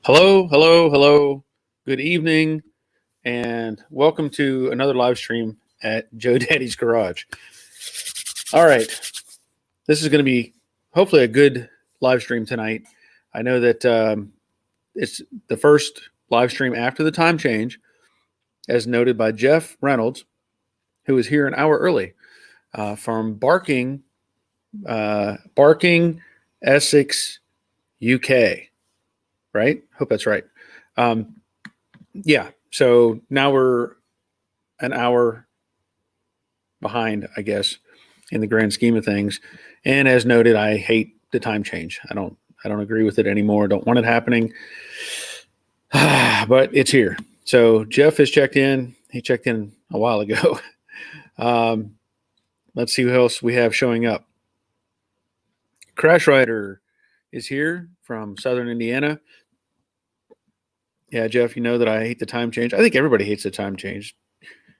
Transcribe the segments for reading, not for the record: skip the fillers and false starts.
Hello, hello, hello. Good evening, and welcome to another live stream at Joe Daddy's Garage. All right, this is going to be hopefully a good live stream tonight. I know that it's the first live stream after the time change, as noted by Jeff Reynolds, who is here an hour early from Barking, Essex, UK. Right? Hope that's right. Yeah. So now we're an hour behind, I guess, in the grand scheme of things. And as noted, I hate the time change. I don't agree with it anymore. Don't want it happening. But it's here. So Jeff has checked in. He checked in a while ago. Let's see who else we have showing up. Crash Rider is here from Southern Indiana. Yeah, Jeff, you know that I hate the time change. I think everybody hates the time change.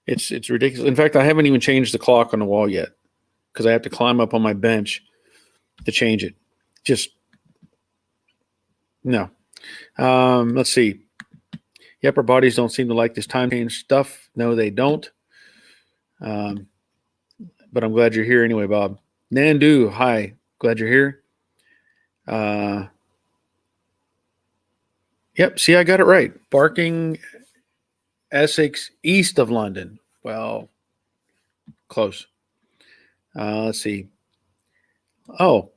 It's ridiculous. In fact, I haven't even changed the clock on the wall yet because I have to climb up on my bench to change it. Just no. Let's see. The upper bodies don't seem to like this time change stuff. No, they don't. But I'm glad you're here anyway, Bob. Nandu, hi. Glad you're here. Yep, see, I got it right. Barking, Essex, east of London. Well, close. Let's see. Oh.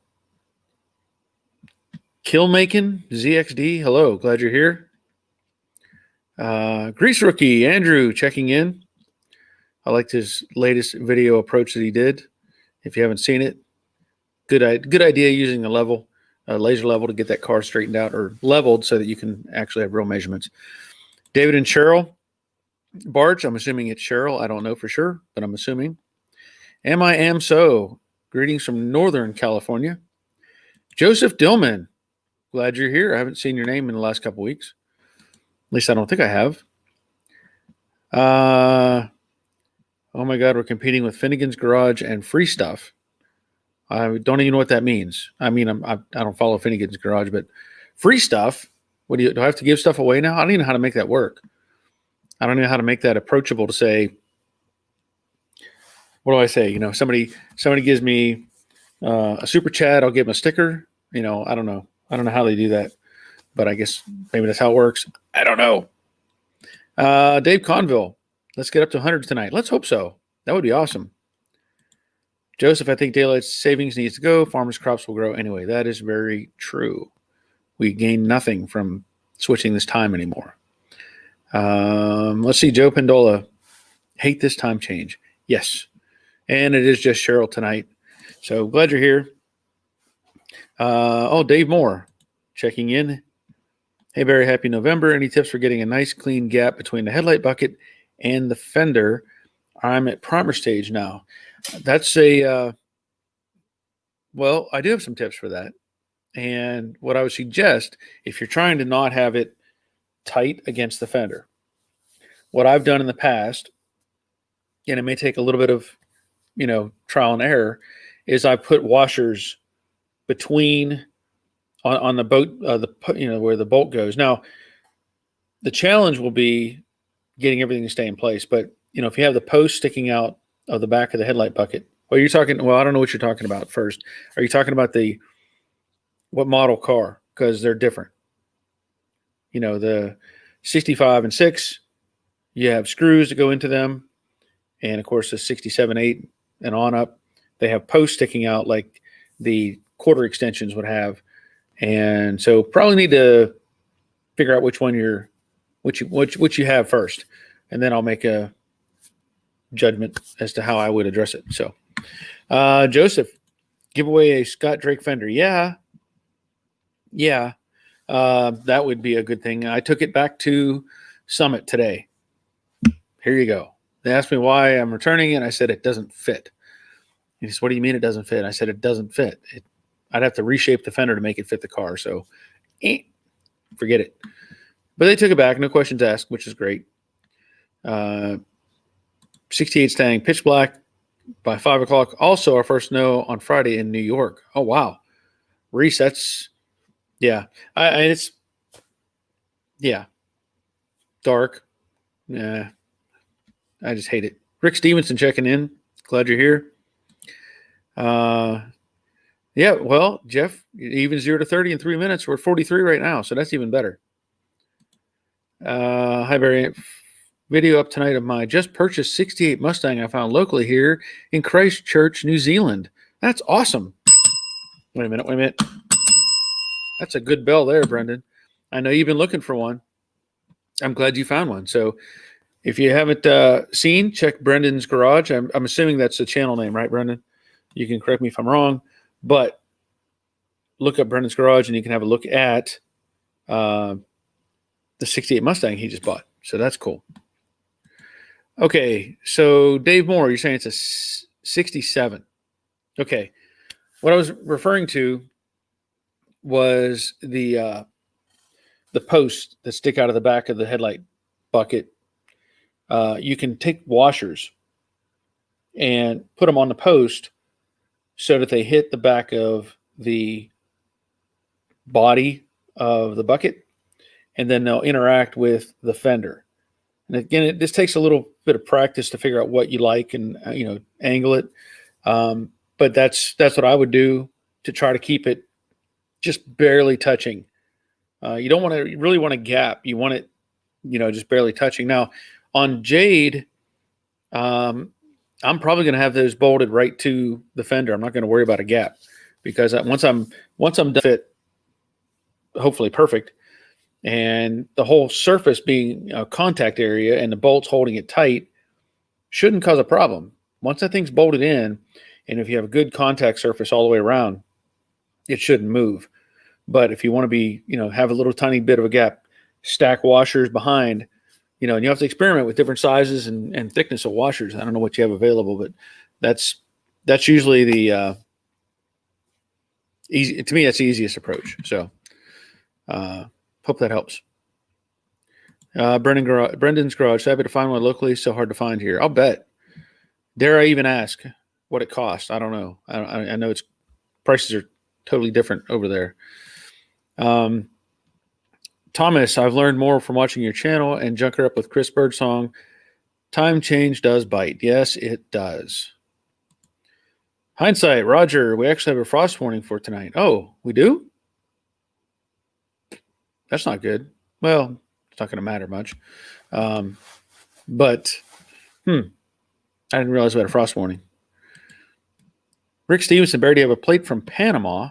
Killmaking, ZXD, hello. Glad you're here. Grease Rookie, Andrew, checking in. I liked his latest video approach that he did. If you haven't seen it, good idea using the laser level to get that car straightened out or leveled so that you can actually have real measurements. David and Cheryl Barge, I'm assuming it's Cheryl. I don't know for sure, but I'm assuming. Am so. Greetings from Northern California. Joseph Dillman, glad you're here. I haven't seen your name in the last couple weeks. At least I don't think I have. Oh my God, we're competing with Finnegan's Garage and Free Stuff. I don't even know what that means. I mean, I don't follow Finnegan's Garage, but Free Stuff. Do I have to give stuff away now? I don't even know how to make that work. I don't know how to make that approachable to say, what do I say? You know, somebody gives me a super chat, I'll give them a sticker. You know, I don't know. I don't know how they do that, but I guess maybe that's how it works. I don't know. Dave Conville, let's get up to 100 tonight. Let's hope so. That would be awesome. Joseph, I think daylight savings needs to go. Farmers' crops will grow anyway. That is very true. We gain nothing from switching this time anymore. Let's see. Joe Pendola, hate this time change. Yes. And it is just Cheryl tonight. So glad you're here. Dave Moore checking in. Hey, Barry, happy November. Any tips for getting a nice clean gap between the headlight bucket and the fender? I'm at primer stage now. That's I do have some tips for that. And what I would suggest, if you're trying to not have it tight against the fender, what I've done in the past, and it may take a little bit of, trial and error, is I put washers between on the boat, where the bolt goes. Now, the challenge will be getting everything to stay in place. But, if you have the post sticking out of the back of the headlight bucket, I don't know what you're talking about first. Are you talking about what model car? Because they're different. The 65 and 6, you have screws that go into them. And of course, the 67, 8 and on up, they have posts sticking out like the quarter extensions would have. And so probably need to figure out which one which you have first. And then I'll make a judgment as to how I would address it. So, Joseph, give away a Scott Drake fender. Yeah. That would be a good thing. I took it back to Summit today. Here you go. They asked me why I'm returning it, and I said it doesn't fit. He said, what do you mean it doesn't fit? I said it doesn't fit. I'd have to reshape the fender to make it fit the car. So, forget it. But they took it back, no questions asked, which is great. 68 Stang, pitch black by 5 o'clock. Also, our first snow on Friday in New York. Oh, wow. Resets. Yeah. Yeah. Dark. Yeah. I just hate it. Rick Stevenson checking in. Glad you're here. Yeah, well, Jeff, even 0 to 30 in 3 minutes. We're 43 right now, so that's even better. Hi, Barry. Video up tonight of my just purchased 68 Mustang I found locally here in Christchurch, New Zealand. That's awesome. Wait a minute. That's a good bell there, Brendan. I know you've been looking for one. I'm glad you found one. So if you haven't seen, check Brendan's Garage. I'm assuming that's the channel name, right, Brendan? You can correct me if I'm wrong, but look up Brendan's Garage and you can have a look at the 68 Mustang he just bought. So that's cool. Okay, so Dave Moore, you're saying it's a 67. Okay, what I was referring to was the posts that stick out of the back of the headlight bucket. You can take washers and put them on the post so that they hit the back of the body of the bucket, and then they'll interact with the fender. And again, this takes a little bit of practice to figure out what you like and angle it. But that's what I would do to try to keep it just barely touching. You don't want to really want a gap. You want it, just barely touching. Now on Jade, I'm probably going to have those bolted right to the fender. I'm not going to worry about a gap because once I'm done fit, hopefully perfect, and the whole surface being a contact area and the bolts holding it tight shouldn't cause a problem. Once that thing's bolted in, and if you have a good contact surface all the way around, it shouldn't move. But if you want to be, have a little tiny bit of a gap, stack washers behind, and you have to experiment with different sizes and thickness of washers. I don't know what you have available, but that's usually the easy. To me, that's the easiest approach. So hope that helps. Brendan's Garage. So happy to find one locally. So hard to find here. I'll bet. Dare I even ask what it costs? I don't know. I know it's prices are totally different over there. Thomas, I've learned more from watching your channel and Junker Up with Chris Birdsong. Time change does bite. Yes, it does. Hindsight, Roger, we actually have a frost warning for tonight. Oh, we do? That's not good. Well, it's not going to matter much. But I didn't realize we had a frost warning. Rick Stevenson, Barry, do you have a plate from Panama?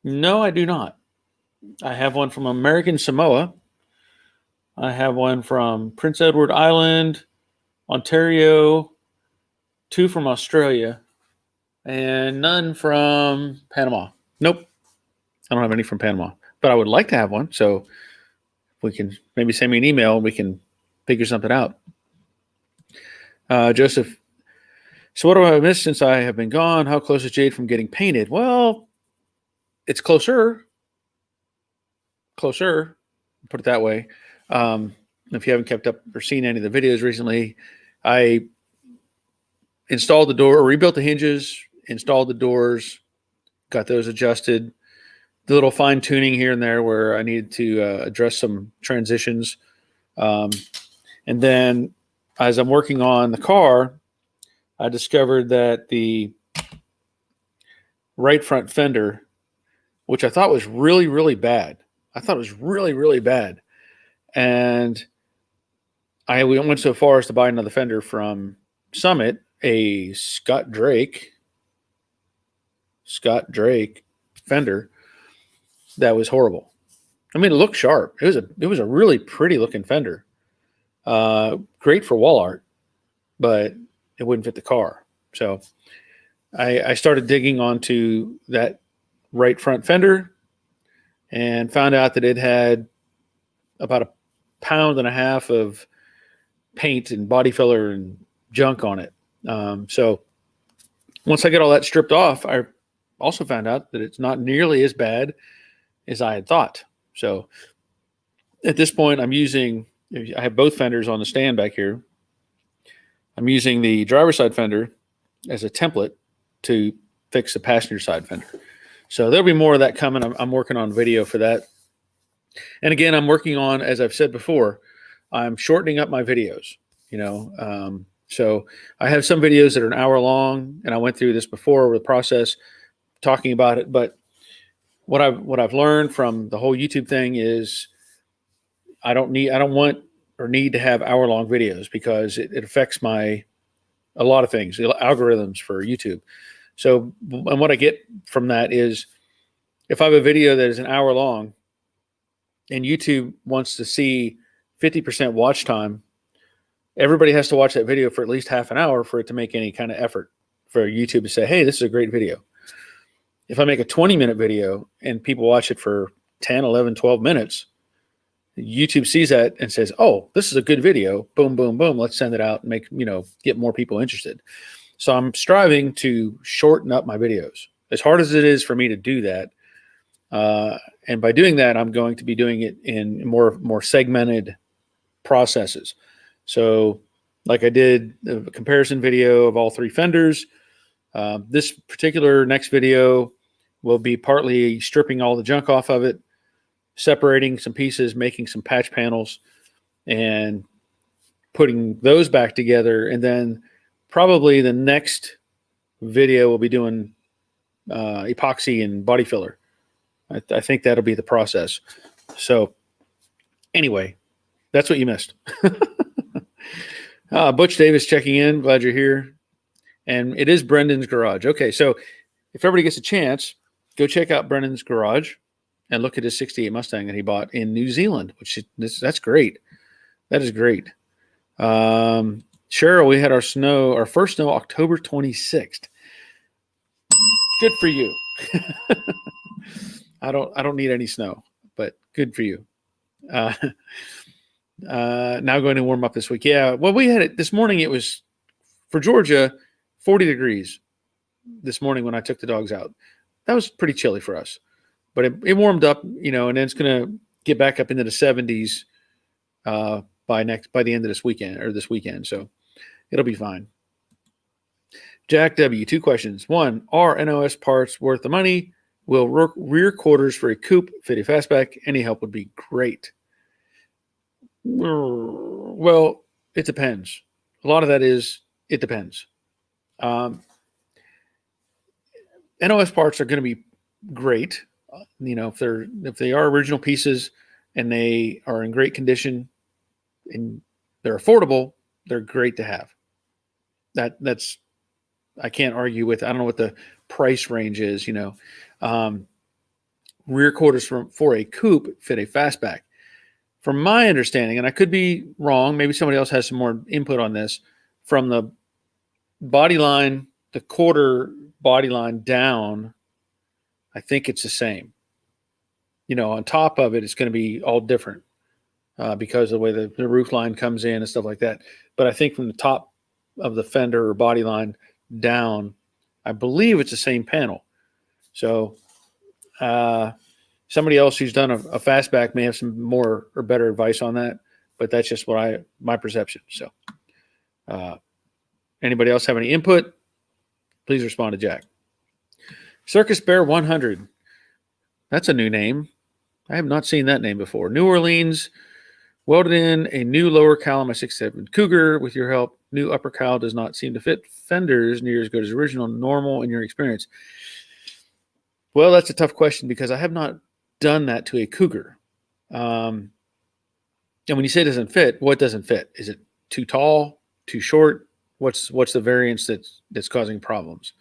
No, I do not. I have one from American Samoa. I have one from Prince Edward Island, Ontario, 2 from Australia, and none from Panama. Nope. I don't have any from Panama, but I would like to have one. So we can maybe send me an email and we can figure something out. Joseph, so what do I miss since I have been gone? How close is Jade from getting painted? Well, it's closer. Put it that way. If you haven't kept up or seen any of the videos recently, I installed the door, rebuilt the hinges, installed the doors, got those adjusted. The little fine tuning here and there where I needed to address some transitions. And then as I'm working on the car, I discovered that the right front fender, which I thought was really, really bad. And I went so far as to buy another fender from Summit, a Scott Drake fender that was horrible. I mean, it looked sharp. It was a really pretty looking fender. Great for wall art, but it wouldn't fit the car. So I started digging onto that right front fender and found out that it had about 1.5 pounds of paint and body filler and junk on it. So once I get all that stripped off, I also found out that it's not nearly as bad as I had thought. So at this point, I have both fenders on the stand back here. I'm using the driver's side fender as a template to fix the passenger side fender. So there'll be more of that coming. I'm working on video for that. And again, I'm working on, as I've said before, I'm shortening up my videos. So I have some videos that are an hour long, and I went through this before with the process talking about it. But what I've learned from the whole YouTube thing is I don't want or need to have hour long videos because it affects a lot of things, the algorithms for YouTube. So, and what I get from that is if I have a video that is an hour long and YouTube wants to see 50% watch time, everybody has to watch that video for at least half an hour for it to make any kind of effort for YouTube to say, hey, this is a great video. If I make a 20-minute video and people watch it for 10, 11, 12 minutes, YouTube sees that and says, oh, this is a good video. Boom, boom, boom. Let's send it out and get more people interested. So I'm striving to shorten up my videos as hard as it is for me to do that. And by doing that, I'm going to be doing it in more segmented processes. So like I did a comparison video of all 3 Fenders. This particular next video will be partly stripping all the junk off of it, separating some pieces, making some patch panels, and putting those back together. And then probably the next video will be doing epoxy and body filler. I think that'll be the process. So anyway, that's what you missed. Butch Davis checking in. Glad you're here. And it is Brendan's Garage. Okay, so if everybody gets a chance, go check out Brendan's Garage and look at his 68 Mustang that he bought in New Zealand, that's great. That is great. Cheryl, we had our first snow October 26th. Good for you. I don't need any snow, but good for you. Now going to warm up this week. Yeah, well, we had it this morning. It was for Georgia, 40 degrees this morning when I took the dogs out. That was pretty chilly for us, but it warmed up, and then it's going to get back up into the 70s by the end of this weekend. So it'll be fine. Jack W., 2 questions. 1, are NOS parts worth the money? Will rear quarters for a coupe fit a fastback? Any help would be great. Well, it depends. A lot of that is, it depends. NOS parts are going to be great. If they are original pieces and they are in great condition and they're affordable, they're great to have. That's I can't argue with. I don't know what the price range is. Rear quarters for a coupe fit a fastback. From my understanding, and I could be wrong, maybe somebody else has some more input on this, from the body line, the quarter body line down, I think it's the same. On top of it, it's going to be all different because of the way the roof line comes in and stuff like that. But I think from the top of the fender or body line down, I believe it's the same panel. So somebody else who's done a fastback may have some more or better advice on that, but that's just my perception. So anybody else have any input? Please respond to Jack. Circus Bear 100. That's a new name. I have not seen that name before. New Orleans, welded in a new lower cowl on my 67 Cougar. With your help, new upper cowl does not seem to fit fenders near as good as original. Normal in your experience? Well, that's a tough question because I have not done that to a Cougar. And when you say it doesn't fit, what doesn't fit? Is it too tall, too short? What's the variance that's causing problems?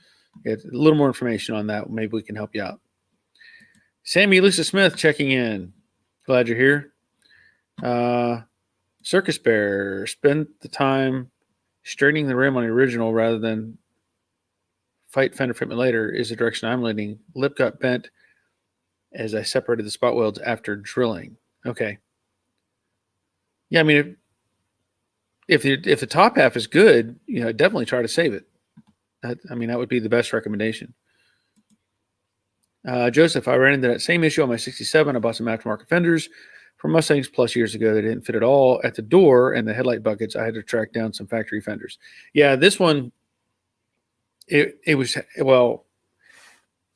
Get a little more information on that. Maybe we can help you out. Sammy Lisa Smith checking in. Glad you're here. Circus Bear, spent the time straightening the rim on the original rather than fight fender fitment later is the direction I'm leaning. Lip got bent as I separated the spot welds after drilling. Okay. Yeah, I mean, if the top half is good, definitely try to save it. That would be the best recommendation. Joseph, I ran into that same issue on my 67. I bought some aftermarket fenders from Mustangs plus years ago. They didn't fit at all at the door and the headlight buckets. I had to track down some factory fenders. Yeah, this one, it was, well,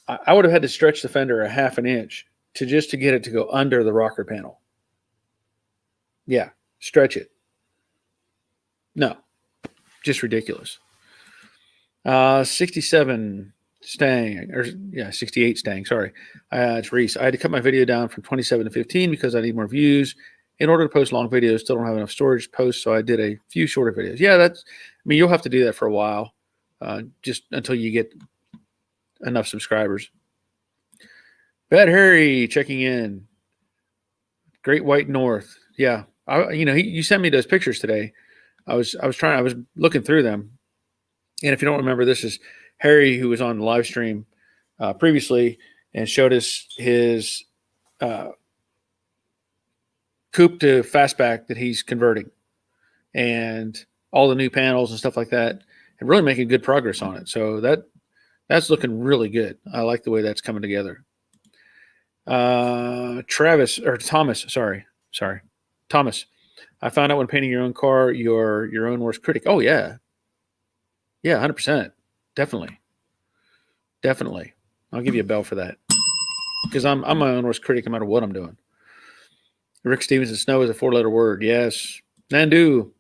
I would have had to stretch the fender a half an inch to get it to go under the rocker panel. Yeah, stretch it. No, just ridiculous. 67 Stang, or yeah, 68 Stang. Sorry, it's Reese. I had to cut my video down from 27 to 15 because I need more views. In order to post long videos, still don't have enough storage to post, so I did a few shorter videos. Yeah, I mean, you'll have to do that for a while, just until you get enough subscribers. Bad Harry checking in. Great White North. Yeah, you sent me those pictures today. I was looking through them, and if you don't remember, this is Harry, who was on the live stream previously and showed us his coupe to fastback that he's converting, and all the new panels and stuff like that, and really making good progress on it. So that's looking really good. I like the way that's coming together. Thomas. I found out when painting your own car, you're your own worst critic. Oh yeah. Yeah, 100%. Definitely. I'll give you a bell for that. Because I'm my own worst critic no matter what I'm doing. Rick Stevenson, snow is a 4-letter word. Yes. Nandu,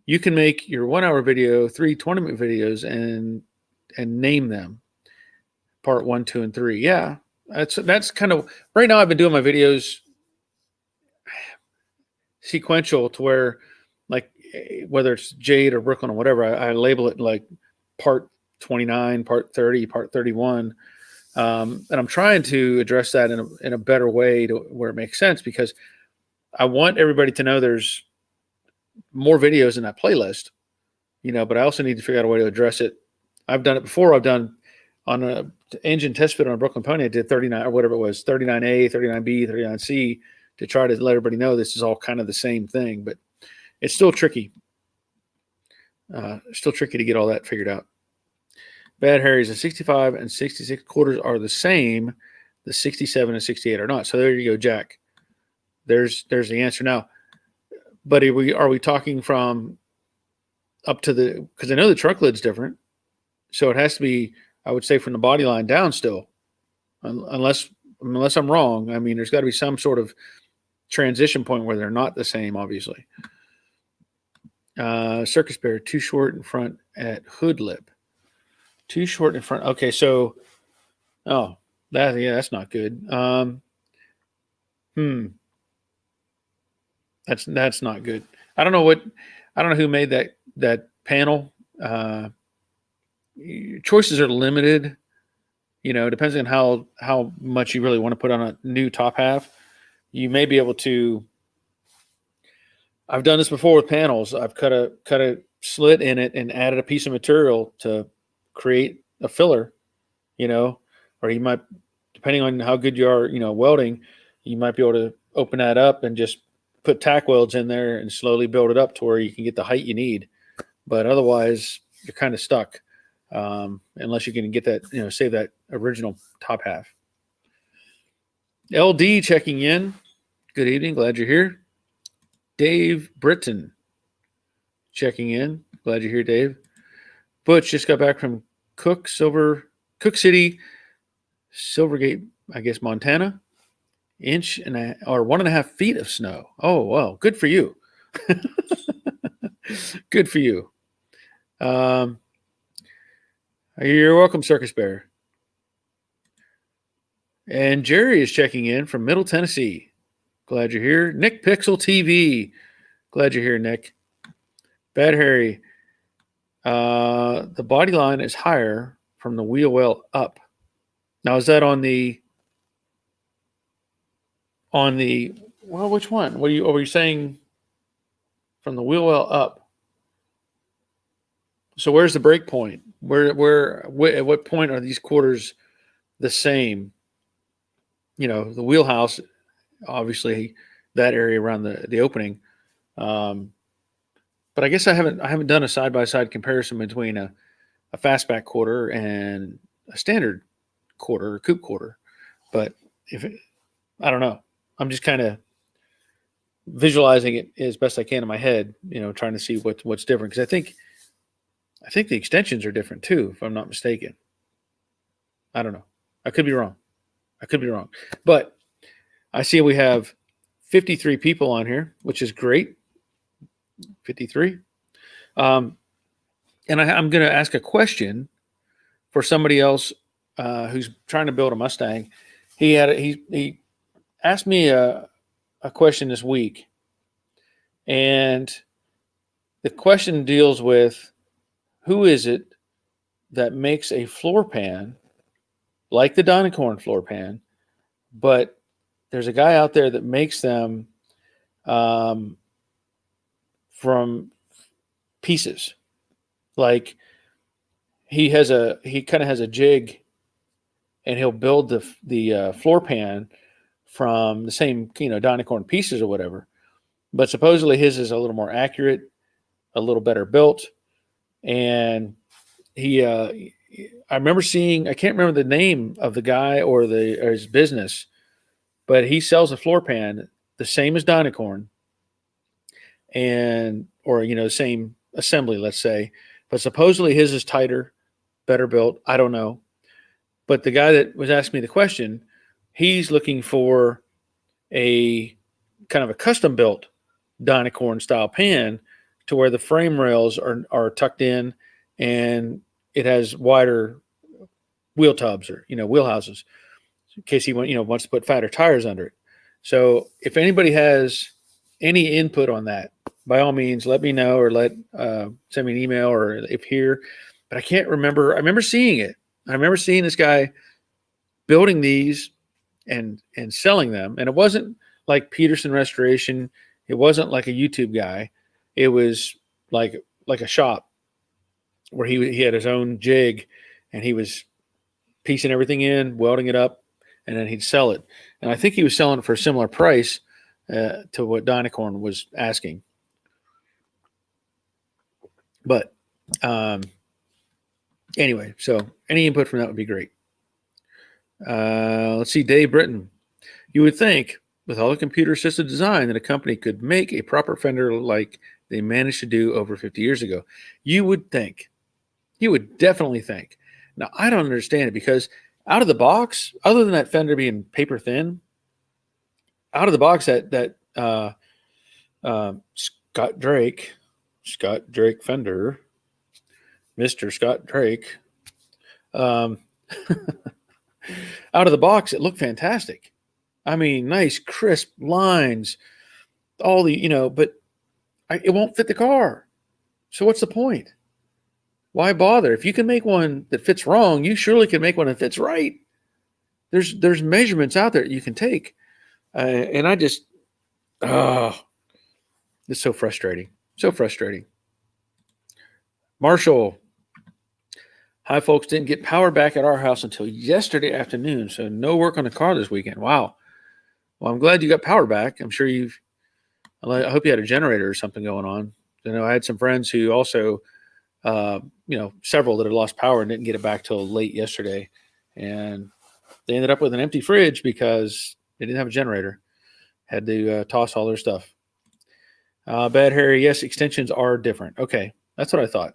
you can make your 1-hour video 3 20-minute videos and name them. Part 1, 2, and 3. Yeah. That's kind of right now. I've been doing my videos sequential to where, like, whether it's Jade or Brooklyn or whatever, I label it like part 29, part 30, part 31. And I'm trying to address that in a better way to where it makes sense, because I want everybody to know there's more videos in that playlist, but I also need to figure out a way to address it. I've done it before. I've done on a engine test fit on a Brooklyn Pony. I did 39 or whatever it was, 39A, 39B, 39C, to try to let everybody know this is all kind of the same thing, but it's still tricky. Still tricky to get all that figured out. Bad Harry's, the 65 and 66 quarters are the same. The 67 and 68 are not. So there you go, Jack. There's the answer. Now, but are we talking from up to the, because I know the truck lid's different. So it has to be, I would say, from the body line down still, unless I'm wrong. I mean, there's got to be some sort of transition point where they're not the same, obviously. Circus Bear, too short in front at hood lip. Too short in front. Okay, so, that's not good. That's not good. I don't know who made that panel. Choices are limited. Depends on how much you really want to put on a new top half. You may be able to. I've done this before with panels. I've cut a slit in it and added a piece of material to create a filler, or you might, depending on how good you are, welding, you might be able to open that up and just put tack welds in there and slowly build it up to where you can get the height you need. But otherwise, you're kind of stuck unless you can get that, save that original top half. LD checking in. Good evening. Glad you're here. Dave Britton checking in. Glad you're here, Dave. Butch just got back from Cook City, Silvergate, I guess, Montana. 1.5 feet of snow. Oh, wow. Good for you. Good for you. You're welcome, Circus Bear. And Jerry is checking in from Middle Tennessee. Glad you're here. Nick Pixel TV. Glad you're here, Nick. Bad Harry. The body line is higher from the wheel well up. Now, is that on the which one? Were you saying from the wheel well up? So where's the break point? Where at what point are these quarters the same? The wheelhouse, obviously that area around the opening. But I guess I haven't done a side-by-side comparison between a fastback quarter and a standard quarter or coupe quarter. But I don't know. I'm just kind of visualizing it as best I can in my head, trying to see what's different. Because I think the extensions are different too, if I'm not mistaken. I don't know. I could be wrong. But I see we have 53 people on here, which is great. 53. And I'm going to ask a question for somebody else who's trying to build a Mustang. He asked me a question this week, and the question deals with who is it that makes a floor pan like the Dynacorn floor pan, but there's a guy out there that makes them from pieces. Like he kind of has a jig, and he'll build the floor pan from the same Dynacorn pieces or whatever. But supposedly his is a little more accurate, a little better built, and he. I remember seeing. I can't remember the name of the guy or his business, but he sells a floor pan the same as Dynacorn, and or the same assembly, let's say, but supposedly his is tighter, better built. I don't know, but the guy that was asking me the question, he's looking for a kind of a custom built Dynacorn style pan to where the frame rails are tucked in and it has wider wheel tubs or wheelhouses in case he wants to put fatter tires under it. So if anybody has any input on that, by all means, let me know or send me an email or if here. But I can't remember. I remember seeing it. I remember seeing this guy building these and selling them. And it wasn't like Peterson Restoration. It wasn't like a YouTube guy. It was like a shop where he had his own jig and he was piecing everything in, welding it up, and then he'd sell it. And I think he was selling it for a similar price to what Dynacorn was asking. But anyway, so any input from that would be great. Let's see, Dave Britton. You would think, with all the computer-assisted design, that a company could make a proper fender like they managed to do over 50 years ago. You would think. You would definitely think. Now, I don't understand it because out of the box, other than that fender being paper thin, out of the box that Scott Drake Fender, Mr. Scott Drake, out of the box, it looked fantastic. I mean, nice, crisp lines, all the, but it won't fit the car. So what's the point? Why bother? If you can make one that fits wrong, you surely can make one that fits right. There's measurements out there you can take. And I just, it's so frustrating. So frustrating. Marshall. Hi, folks. Didn't get power back at our house until yesterday afternoon, so no work on the car this weekend. Wow. Well, I'm glad you got power back. I'm sure I hope you had a generator or something going on. I had some friends who also, several that had lost power and didn't get it back till late yesterday. And they ended up with an empty fridge because they didn't have a generator. Had to toss all their stuff. Bad Harry, yes, extensions are different. Okay, that's what I thought.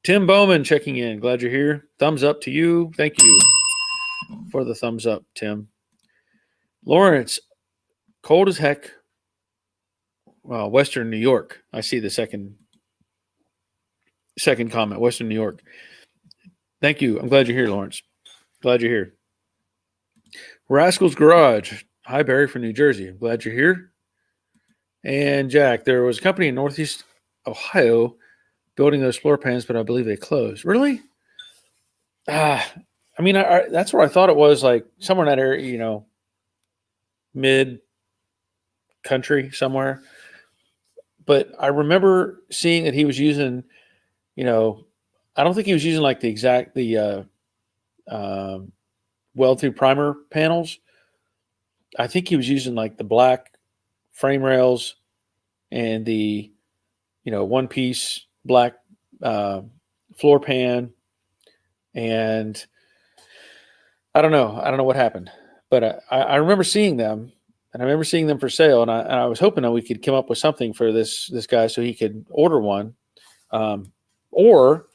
Tim Bowman checking in. Glad you're here. Thumbs up to you. Thank you for the thumbs up, Tim. Lawrence, cold as heck. Well, Western New York. I see the second comment, Western New York. Thank you. I'm glad you're here, Lawrence. Glad you're here. Rascal's Garage. Hi, Barry from New Jersey. I'm glad you're here. And Jack, there was a company in Northeast Ohio building those floor pans, but I believe they closed. Really? I mean, that's where I thought it was, like somewhere in that area, mid country somewhere. But I remember seeing that he was using, I don't think he was using like the weld through primer panels. I think he was using like the black frame rails and the, one piece black floor pan. And I don't know what happened, but I remember seeing them, and I remember seeing them for sale. And I was hoping that we could come up with something for this guy so he could order one. Or,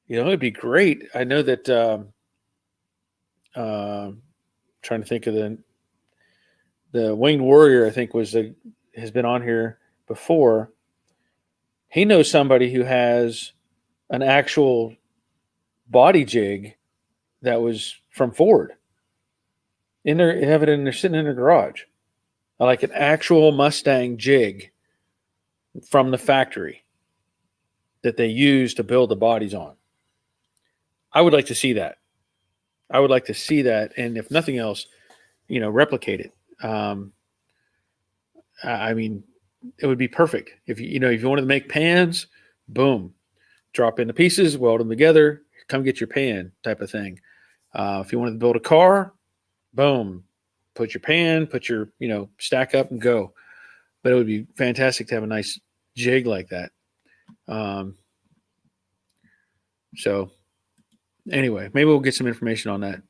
it'd be great. I know that, trying to think of the Winged Warrior, I think has been on here before. He knows somebody who has an actual body jig that was from Ford. In there, have it in there sitting in their garage, like an actual Mustang jig from the factory that they use to build the bodies on. I would like to see that. I would like to see that, and if nothing else, replicate it. I mean, it would be perfect if if you wanted to make pans, boom, drop in the pieces, weld them together, come get your pan type of thing. If you wanted to build a car, boom, put your pan, put your stack up and go. But it would be fantastic to have a nice jig like that. So anyway, maybe we'll get some information on that.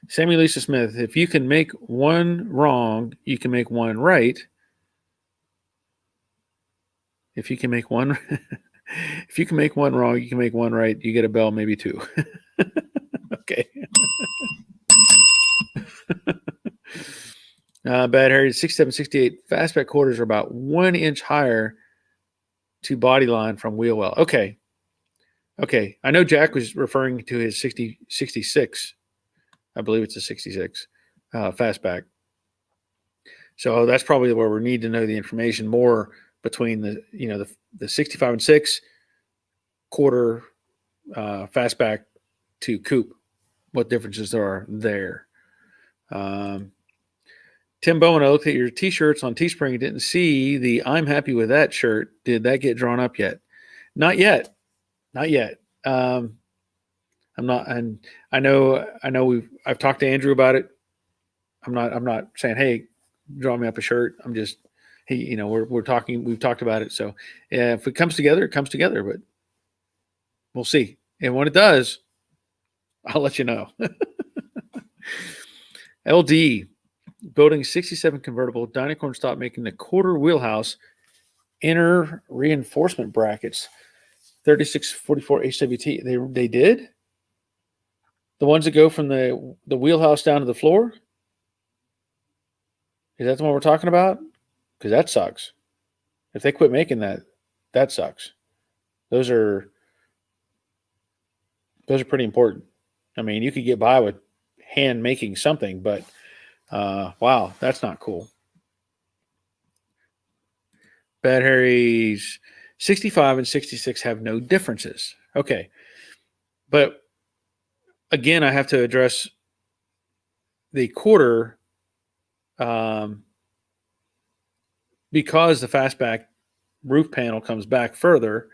Sammy Lisa Smith, if you can make one wrong, you can make one right. If you can make one, if you can make one wrong, you can make one right. You get a bell, maybe two. Okay. Bad Harry, 67, 68. Fastback quarters are about 1 inch higher to body line from wheel well. Okay. I know Jack was referring to his 66. I believe it's a 66 fastback. So that's probably where we need to know the information more between the 65 and 6 quarter fastback to coupe. What differences there are there. Tim Bowen, I looked at your T-shirts on Teespring and didn't see the I'm happy with that shirt. Did that get drawn up yet? Not yet. I'm not, and I know I've talked to Andrew about it. I'm not saying, hey, draw me up a shirt. I'm just, hey, we're talking, we've talked about it. So yeah, if it comes together, it comes together, but we'll see. And when it does, I'll let you know. LD, building 67 convertible, Dynacorn stopped making the quarter wheelhouse inner reinforcement brackets. 3644 HWT. They did? The ones that go from the wheelhouse down to the floor? Is that the one we're talking about? Because that sucks. If they quit making that, that sucks. Those are pretty important. I mean, you could get by with hand making something, but wow, that's not cool. Bad Harry's 65 and 66 have no differences. Okay. But again, I have to address the quarter because the fastback roof panel comes back further.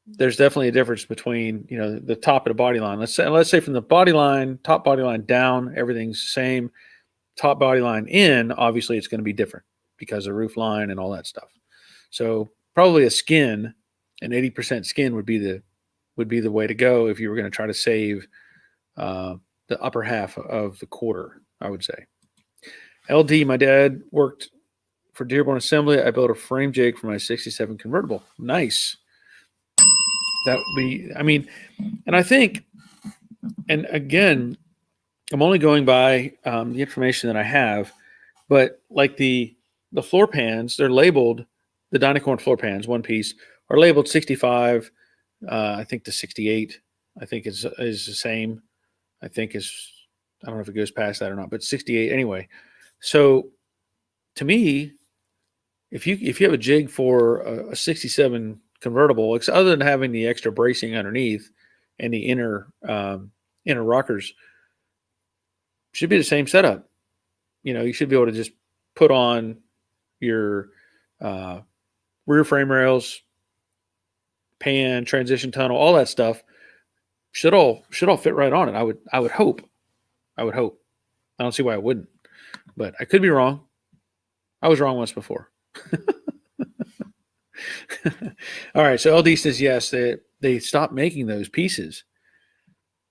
There's definitely a difference between the top of the body line. Let's say from the body line, top body line down, everything's the same. Top body line in, obviously it's going to be different because of roof line and all that stuff. So probably a skin, an 80% skin would be the way to go if you were going to try to save the upper half of the quarter, I would say. LD, my dad worked for Dearborn Assembly. I built a frame jig for my 67 convertible. Nice. That would be, and I think, and again, I'm only going by the information that I have, but like the floor pans, they're labeled, the Dynacorn floor pans, one piece, are labeled 65, I think to 68, I think is the same. I think I don't know if it goes past that or not, but 68 anyway. So to me, if you have a jig for a 67 convertible, it's other than having the extra bracing underneath and the inner rockers, should be the same setup. You should be able to just put on your rear frame rails, pan, transition tunnel, all that stuff should all fit right on it. I would hope. I don't see why I wouldn't, but I could be wrong. I was wrong once before. All right. So LD says yes, they stopped making those pieces.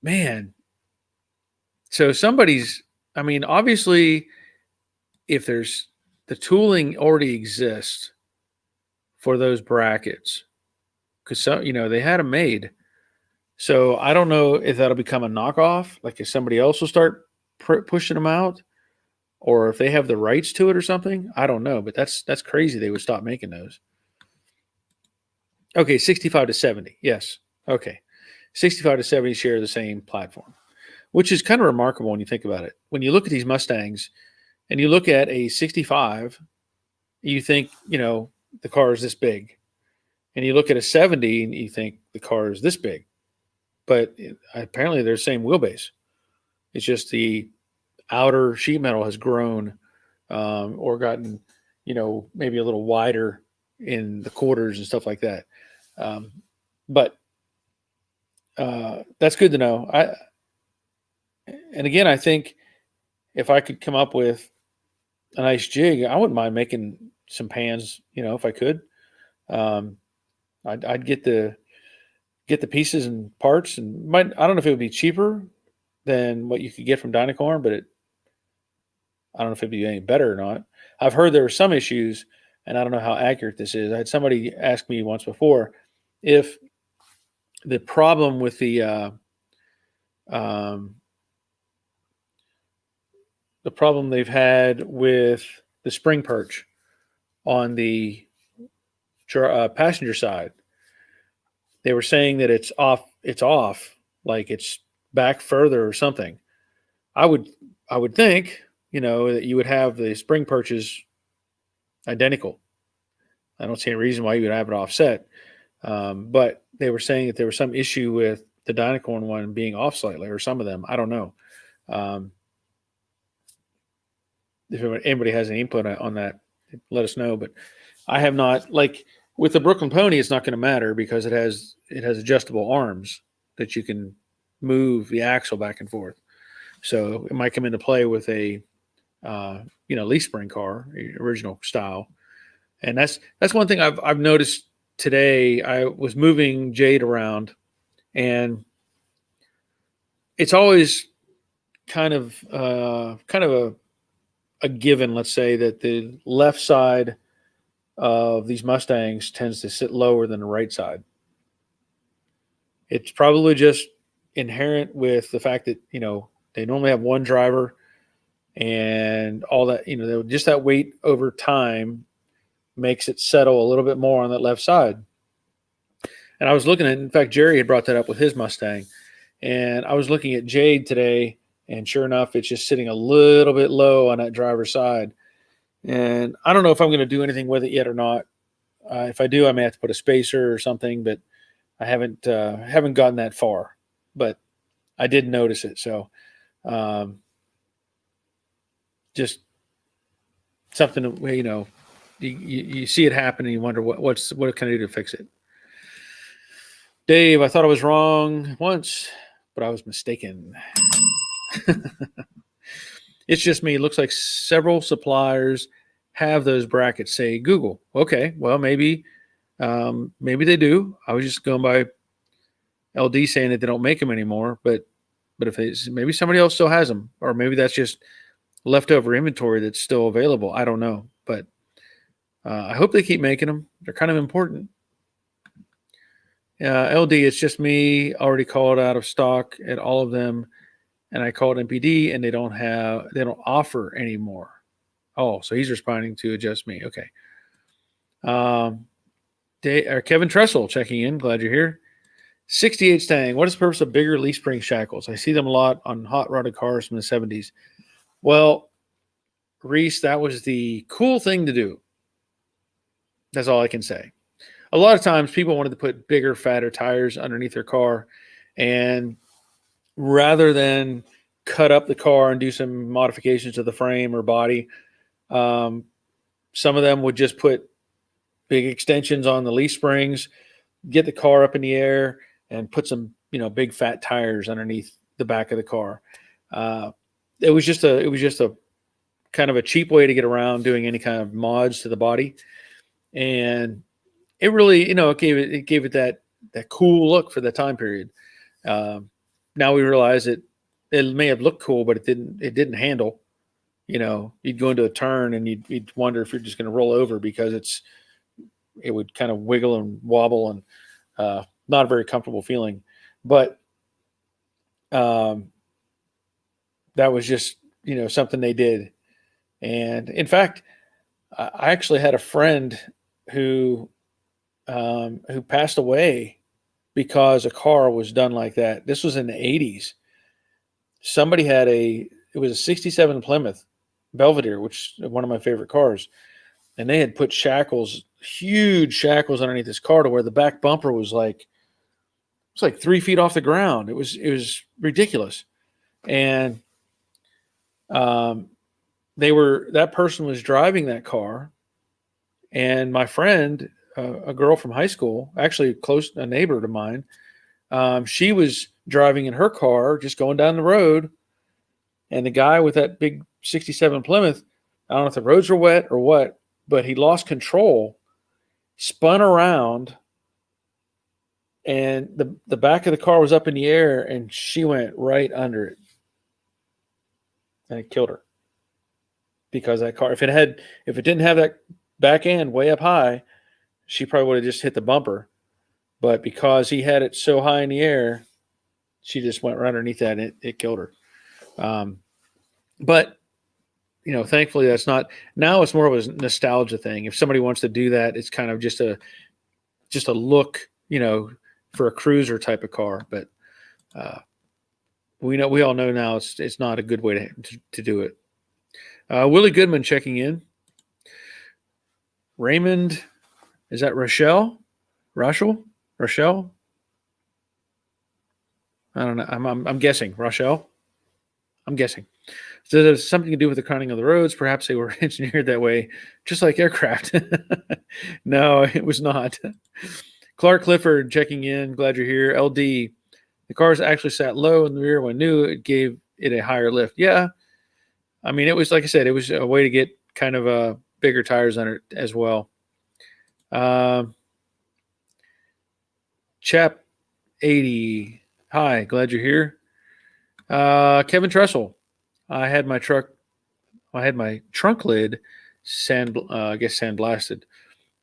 Man. So somebody's, obviously, if there's the tooling already exists for those brackets, because they had them made. So I don't know if that'll become a knockoff, like if somebody else will start pushing them out, or if they have the rights to it or something. I don't know, but that's crazy. They would stop making those. Okay, 65 to 70. Yes. Okay. 65 to 70 share the same platform, which is kind of remarkable when you think about it. When you look at these Mustangs and you look at a 65, you think, the car is this big. And you look at a 70 and you think the car is this big. But apparently they're the same wheelbase. It's just the outer sheet metal has grown, or gotten, maybe a little wider in the quarters and stuff like that. But that's good to know. And again, I think if I could come up with a nice jig, I wouldn't mind making some pans. If I could, I'd get the pieces and parts, and I don't know if it would be cheaper than what you could get from Dynacorn, but I don't know if it'd be any better or not. I've heard there were some issues, and I don't know how accurate this is. I had somebody ask me once before if the problem with the problem they've had with the spring perch on the passenger side, they were saying that it's off. It's off, like it's back further or something. I would think, that you would have the spring perches identical. I don't see any reason why you would have it offset. But they were saying that there was some issue with the Dynacorn one being off slightly, or some of them. I don't know. If anybody has any input on that, let us know. But I have not, like with the Brooklyn Pony, it's not going to matter because it has adjustable arms that you can move the axle back and forth. So it might come into play with a leaf spring car, original style. And that's one thing I've noticed today. I was moving Jade around, and it's always kind of a given, let's say, that the left side of these Mustangs tends to sit lower than the right side. It's probably just inherent with the fact that, they normally have one driver, and all that, just that weight over time makes it settle a little bit more on that left side. And I was looking at, in fact, Jerry had brought that up with his Mustang, and I was looking at Jade today, and sure enough, it's just sitting a little bit low on that driver's side. And I don't know if I'm going to do anything with it yet or not. If I do, I may have to put a spacer or something, but I haven't gotten that far. But I did notice it, so just something that, you see it happen and you wonder what can I do to fix it. Dave, I thought I was wrong once, but I was mistaken. It's just me. It looks like several suppliers have those brackets say Google. Okay, well, maybe they do. I was just going by LD saying that they don't make them anymore, but if maybe somebody else still has them, or maybe that's just leftover inventory that's still available. I don't know, but I hope they keep making them. They're kind of important. LD, it's just me. Already called out of stock at all of them, and I called MPD, and they don't offer anymore. Oh, so he's responding to just me. Okay. Kevin Tressel checking in. Glad you're here. 68 Stang. What is the purpose of bigger leaf spring shackles? I see them a lot on hot rodded cars from the 70s. Well, Reese, that was the cool thing to do. That's all I can say. A lot of times people wanted to put bigger, fatter tires underneath their car, and rather than cut up the car and do some modifications to the frame or body, some of them would just put big extensions on the leaf springs, get the car up in the air, and put some, big fat tires underneath the back of the car. It was just a kind of a cheap way to get around doing any kind of mods to the body, and it really, it gave it that cool look for the time period. Now we realize it may have looked cool, but it didn't handle. You'd go into a turn and you'd wonder if you're just going to roll over because it would kind of wiggle and wobble, and not a very comfortable feeling. But that was just, something they did. And in fact, I actually had a friend who passed away because a car was done like that. This was in the 80s. Somebody had it was a 67 Plymouth Belvedere, which is one of my favorite cars. And they had put shackles, huge shackles underneath this car to where the back bumper was like, 3 feet off the ground. It was ridiculous. And that person was driving that car, and my friend, a girl from high school, actually a neighbor to mine, she was driving in her car, just going down the road, and the guy with that big 67 Plymouth, I don't know if the roads were wet or what, but he lost control, spun around, and the back of the car was up in the air, and she went right under it, and it killed her. Because that car, if it didn't have that back end way up high, she probably would have just hit the bumper. But because he had it so high in the air, she just went right underneath that, and it killed her. But thankfully that's not. Now it's more of a nostalgia thing. If somebody wants to do that, it's kind of just a look, for a cruiser type of car. But we all know now it's not a good way to do it. Willie Goodman checking in. Raymond, is that Rochelle? Rochelle? I don't know. I'm guessing. Rochelle? I'm guessing. So there's something to do with the crowning of the roads. Perhaps they were engineered that way, just like aircraft. No, it was not. Clark Clifford checking in. Glad you're here. LD, the cars actually sat low in the rear when new. It gave it a higher lift. Yeah. I mean, it was, like I said, it was a way to get kind of bigger tires on it as well. Chap 80. Hi, glad you're here. Kevin Tressel. I had my trunk lid sandblasted.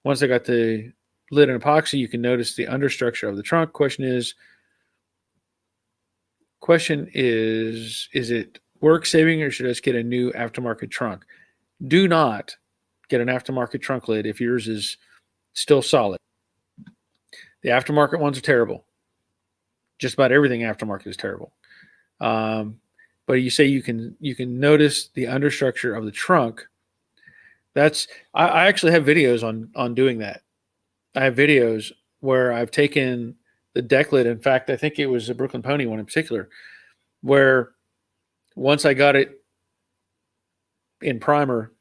Once I got the lid in epoxy, you can notice the understructure of the trunk. Question is, is it work saving, or should I just get a new aftermarket trunk? Do not get an aftermarket trunk lid if yours is still solid. The aftermarket ones are terrible. Just about everything aftermarket is terrible. But you say you can notice the understructure of the trunk. I actually have videos on doing that. I have videos where I've taken the deck lid. In fact, I think it was a Brooklyn Pony one in particular, where once I got it in primer,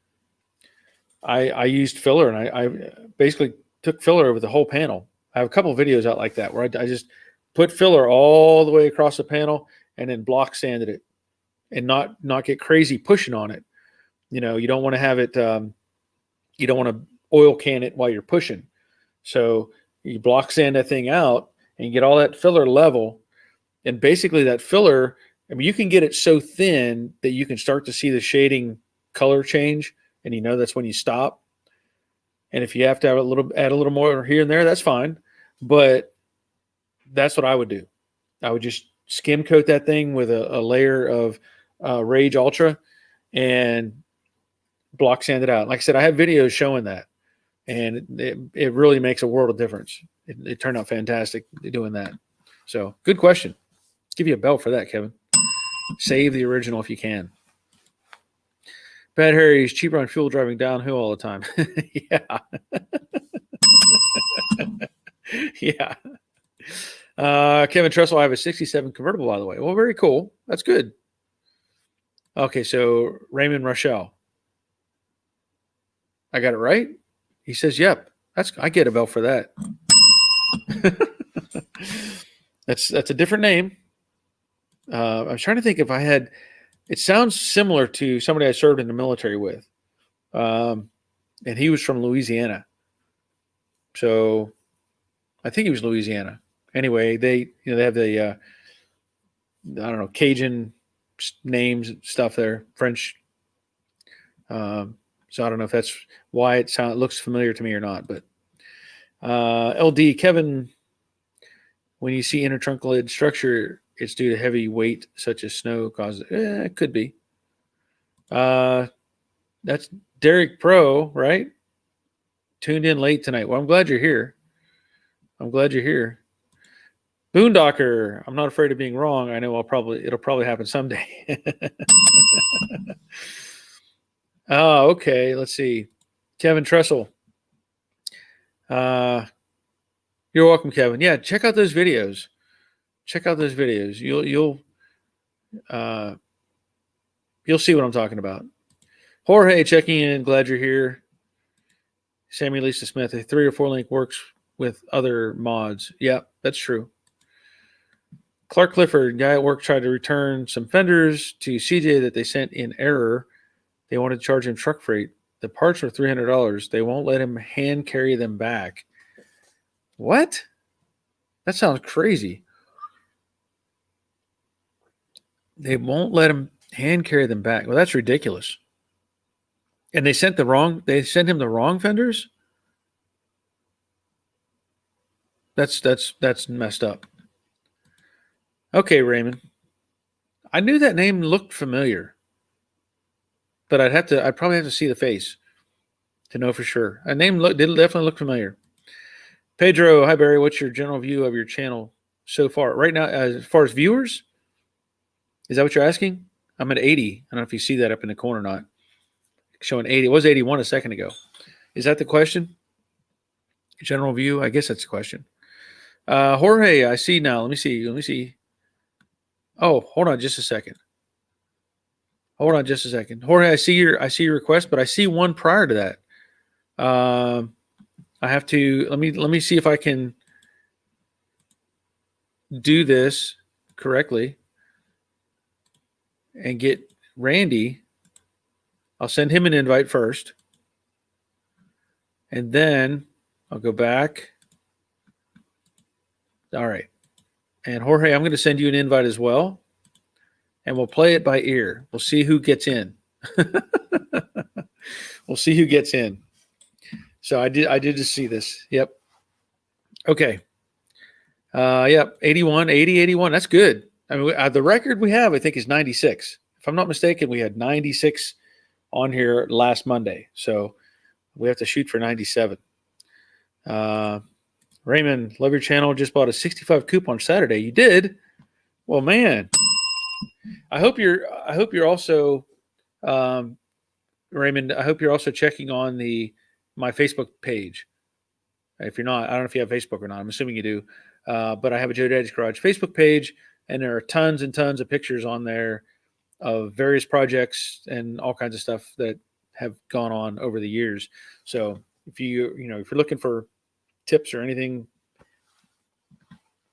I used filler, and I basically took filler over the whole panel. I have a couple of videos out like that where I just put filler all the way across the panel and then block sanded it, and not get crazy pushing on it. You don't want to have it. You don't want to oil can it while you're pushing. So you block sand that thing out and you get all that filler level. And basically that filler, I mean, you can get it so thin that you can start to see the shading color change, and that's when you stop. And if you have to add a little more here and there, that's fine. But that's what I would do. I would just skim coat that thing with a layer of Rage Ultra and block sand it out. Like I said, I have videos showing that, and it really makes a world of difference. It turned out fantastic doing that. So good question. Give you a bell for that, Kevin. Save the original if you can. Bad Harry's cheaper on fuel driving downhill all the time. Yeah. Yeah. Kevin Tressel, I have a 67 convertible, by the way. Well, very cool. That's good. Okay, so Raymond Rochelle. I got it right? He says, yep. I get a bell for that. That's a different name. I was trying to think if I had. It sounds similar to somebody I served in the military with, and he was from Louisiana. So I think he was Louisiana. Anyway, they have the I don't know, Cajun names and stuff there, French. So I don't know if that's why it looks familiar to me or not. But LD Kevin, when you see inner trunk lid structure, it's due to heavy weight such as snow causes. It could be. The That's Derek Pro, right? Tuned in late tonight. Well, I'm glad you're here. I'm glad you're here. Boondocker. I'm not afraid of being wrong. I know it'll probably happen someday. Oh, okay. Let's see. Kevin Tressel. You're welcome, Kevin. Yeah, check out those videos. Check out those videos. Uh, you'll see what I'm talking about. Jorge checking in. Glad you're here. Sammy Lisa Smith. A 3 or 4 link works with other mods. Yeah, that's true. Clark Clifford, guy at work, tried to return some fenders to CJ that they sent in error. They wanted to charge him truck freight. The parts were $300. They won't let him hand carry them back. What? That sounds crazy. They won't let him hand carry them back. Well, that's ridiculous. And they sent him the wrong fenders? That's messed up. Okay, Raymond. I knew that name looked familiar, but I'd probably have to see the face to know for sure. A name did definitely look familiar. Pedro, hi Barry. What's your general view of your channel so far? Right now, as far as viewers, is that what you're asking? I'm at 80. I don't know if you see that up in the corner or not. Showing 80. It was 81 a second ago. Is that the question? General view? I guess that's the question. Jorge, I see now. Let me see. Oh, hold on just a second. Jorge, I see your request, but I see one prior to that. I have to let me see if I can do this correctly and get Randy. I'll send him an invite first, and then I'll go back. All right. And Jorge, I'm going to send you an invite as well, and we'll play it by ear. We'll see who gets in. We'll see who gets in. So I did just see this. Yep. Okay. Yep. 81, 80, 81. That's good. I mean, the record we have, I think, is 96. If I'm not mistaken, we had 96 on here last Monday. So we have to shoot for 97. Raymond, love your channel. Just bought a 65 coupe on Saturday. You did? Well, man. I hope you're also Raymond, I hope you're also checking on my Facebook page. If you're not, I don't know if you have Facebook or not. I'm assuming you do. But I have a Joe Daddy's Garage Facebook page, and there are tons and tons of pictures on there of various projects and all kinds of stuff that have gone on over the years. So if you're looking for tips or anything,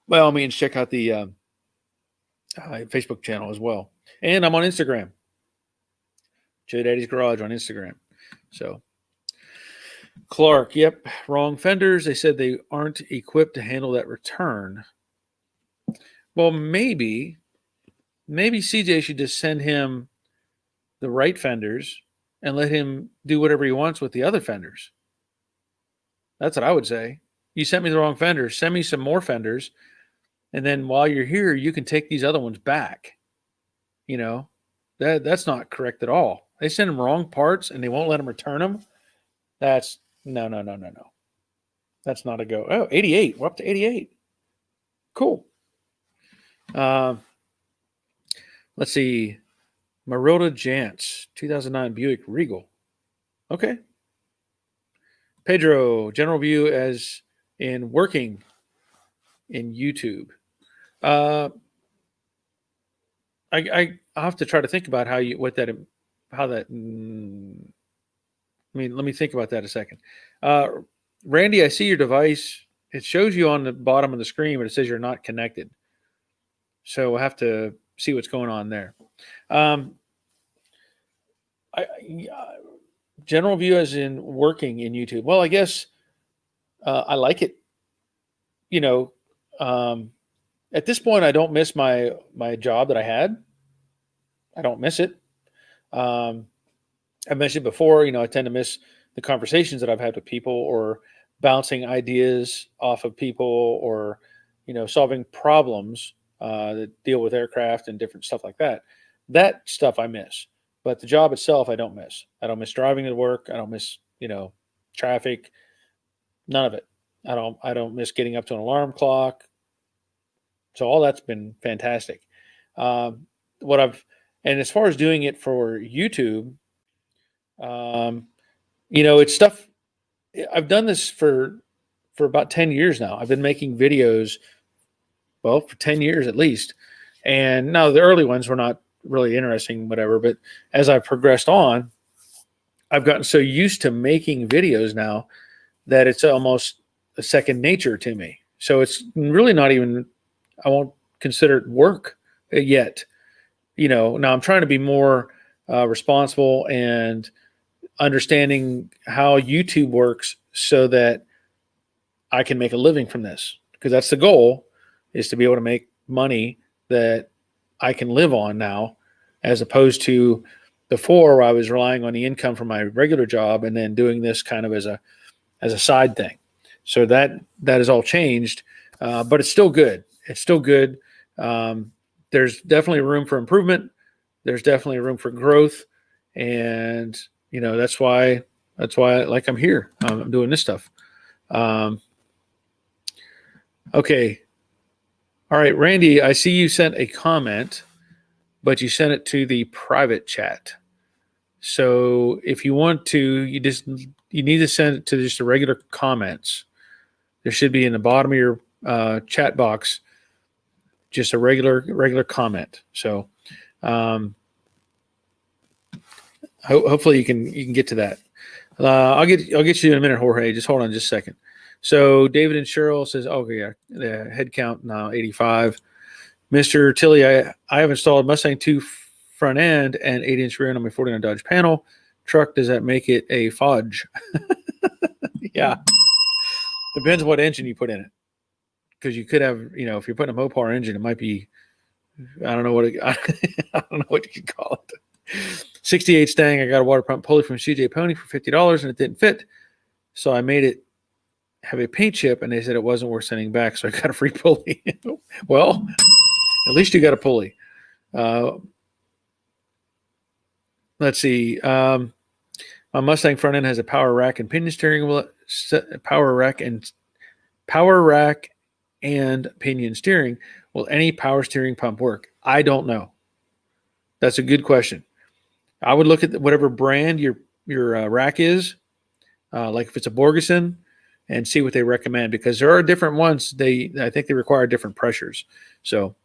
by all means, check out the Facebook channel as well. And I'm on Instagram. Joe Daddy's Garage on Instagram. So Clark, yep, wrong fenders. They said they aren't equipped to handle that return. Well, maybe CJ should just send him the right fenders and let him do whatever he wants with the other fenders. That's what I would say. You sent me the wrong fenders. Send me some more fenders. And then while you're here, you can take these other ones back. That's not correct at all. They send them wrong parts and they won't let them return them. That's no. That's not a go. Oh, 88. We're up to 88. Cool. Let's see. Maroda Jantz, 2009 Buick Regal. Okay. Pedro, general view as in working in YouTube. I have to try to think about let me think about that a second. Randy, I see your device. It shows you on the bottom of the screen, but it says you're not connected. So we'll have to see what's going on there. General view as in working in YouTube. Well, I guess I like it. At this point, I don't miss my job that I had. I don't miss it. I mentioned before, I tend to miss the conversations that I've had with people, or bouncing ideas off of people, or solving problems that deal with aircraft and different stuff like that. That stuff I miss. but the job itself, I don't miss. I don't miss driving to work. I don't miss, traffic. None of it. I don't miss getting up to an alarm clock. So all that's been fantastic. Um, what I've and as far as doing it for YouTube, um, it's stuff I've done this for about 10 years now. I've been making videos, well, for 10 years at least. And now the early ones were not really interesting, whatever. But as I've progressed on, I've gotten so used to making videos now that it's almost a second nature to me. So it's really not even, I won't consider it work yet. Now I'm trying to be more responsible and understanding how YouTube works so that I can make a living from this, because that's the goal, is to be able to make money that I can live on now, as opposed to before where I was relying on the income from my regular job and then doing this kind of as a side thing. So that has all changed, but it's still good. It's still good. There's definitely room for improvement. There's definitely room for growth, and that's why like I'm here. I'm doing this stuff. Okay. All right, Randy, I see you sent a comment, but you sent it to the private chat. So if you want to, you need to send it to just the regular comments. There should be in the bottom of your chat box just a regular comment. So hopefully you can get to that. I'll get you in a minute, Jorge. Just hold on just a second. So David and Cheryl says, okay, yeah, the head count now 85. Mr. Tilly, I have installed Mustang 2 front end and 8-inch rear end on my 49 Dodge panel truck. Does that make it a fudge? Yeah. Depends what engine you put in it. Because you could have, if you're putting a Mopar engine, it might be, I don't know what I don't know what you could call it. 68 Stang, I got a water pump pulley from CJ Pony for $50 and it didn't fit. So I made it have a paint chip and they said it wasn't worth sending back. So I got a free pulley. Well, at least you got a pulley. Let's see. My Mustang front end has a power rack and pinion steering wheel, power rack and pinion steering. Will any power steering pump work? I don't know. That's a good question. I would look at whatever brand your rack is, like if it's a Borgeson, and see what they recommend, because there are different ones. I think they require different pressures. So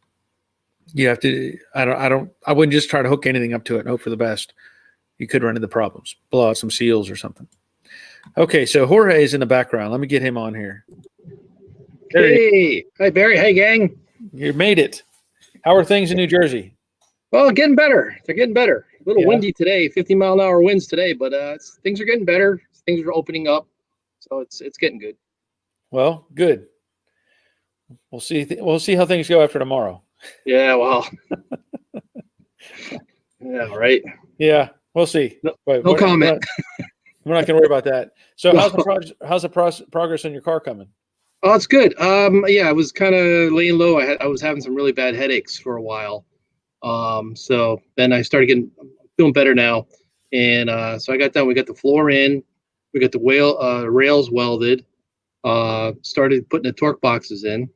you have to. I wouldn't just try to hook anything up to it and hope for the best. You could run into problems, blow out some seals or something. Okay, so Jorge is in the background. Let me get him on here. Hey, hi Barry. Hey gang. You made it. How are things in New Jersey? Well, getting better. They're getting better. A little windy today, 50-mile-an-hour winds today, but things are getting better. Things are opening up, so it's getting good. Well, good. We'll see. We'll see how things go after tomorrow. Yeah. Well. Yeah. Right. Yeah. We'll see. No comment. We're not going to worry about that. So, how's the progress on your car coming? Oh, it's good. Yeah, I was kind of laying low. I was having some really bad headaches for a while. So then I started feeling better now, and so I got done. We got the floor in, we got the rails welded. Started putting the torque boxes in.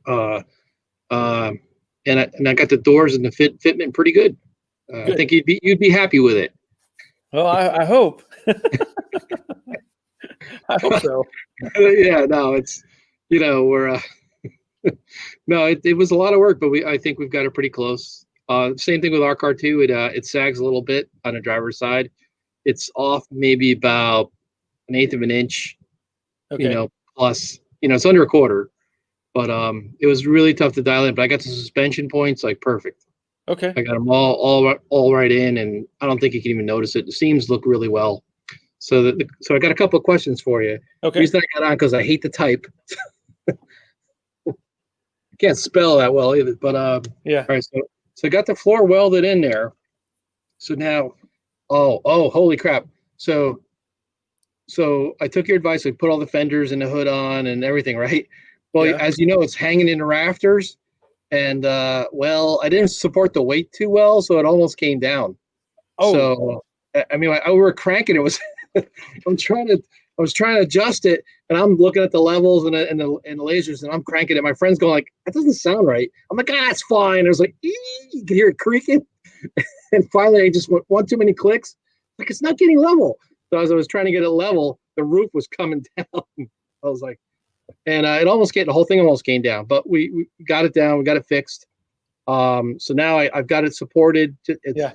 And I got the doors and the fitment pretty good. I think you'd be happy with it. Well, I hope. I hope so. Yeah, no, it's we're no, it was a lot of work, but I think we've got it pretty close. Same thing with our car too. It sags a little bit on the driver's side. It's off maybe about 1/8 of an inch. Okay. Plus, it's under a quarter. But it was really tough to dial in. But I got the suspension points like perfect. Okay. I got them all right in, and I don't think you can even notice it. The seams look really well. So I got a couple of questions for you. Okay. The reason I got on because I hate to type. I can't spell that well either. But yeah. All right. So I got the floor welded in there. So now, oh, holy crap! So I took your advice. I put all the fenders and the hood on and everything, right? Well, yeah. As you know, it's hanging in the rafters, and I didn't support the weight too well, so it almost came down. Oh, So I mean, we were cranking. It was I'm trying to I was trying to adjust it, and I'm looking at the levels and the lasers, and I'm cranking it. My friend's going like, "That doesn't sound right." I'm like, "Ah, it's fine." It was like, you could hear it creaking, and finally, I just went one too many clicks. Like it's not getting level. So as I was trying to get it level, the roof was coming down. I was like, and it almost came. The whole thing almost came down, but we got it down. We got it fixed. So now I've got it supported. yeah.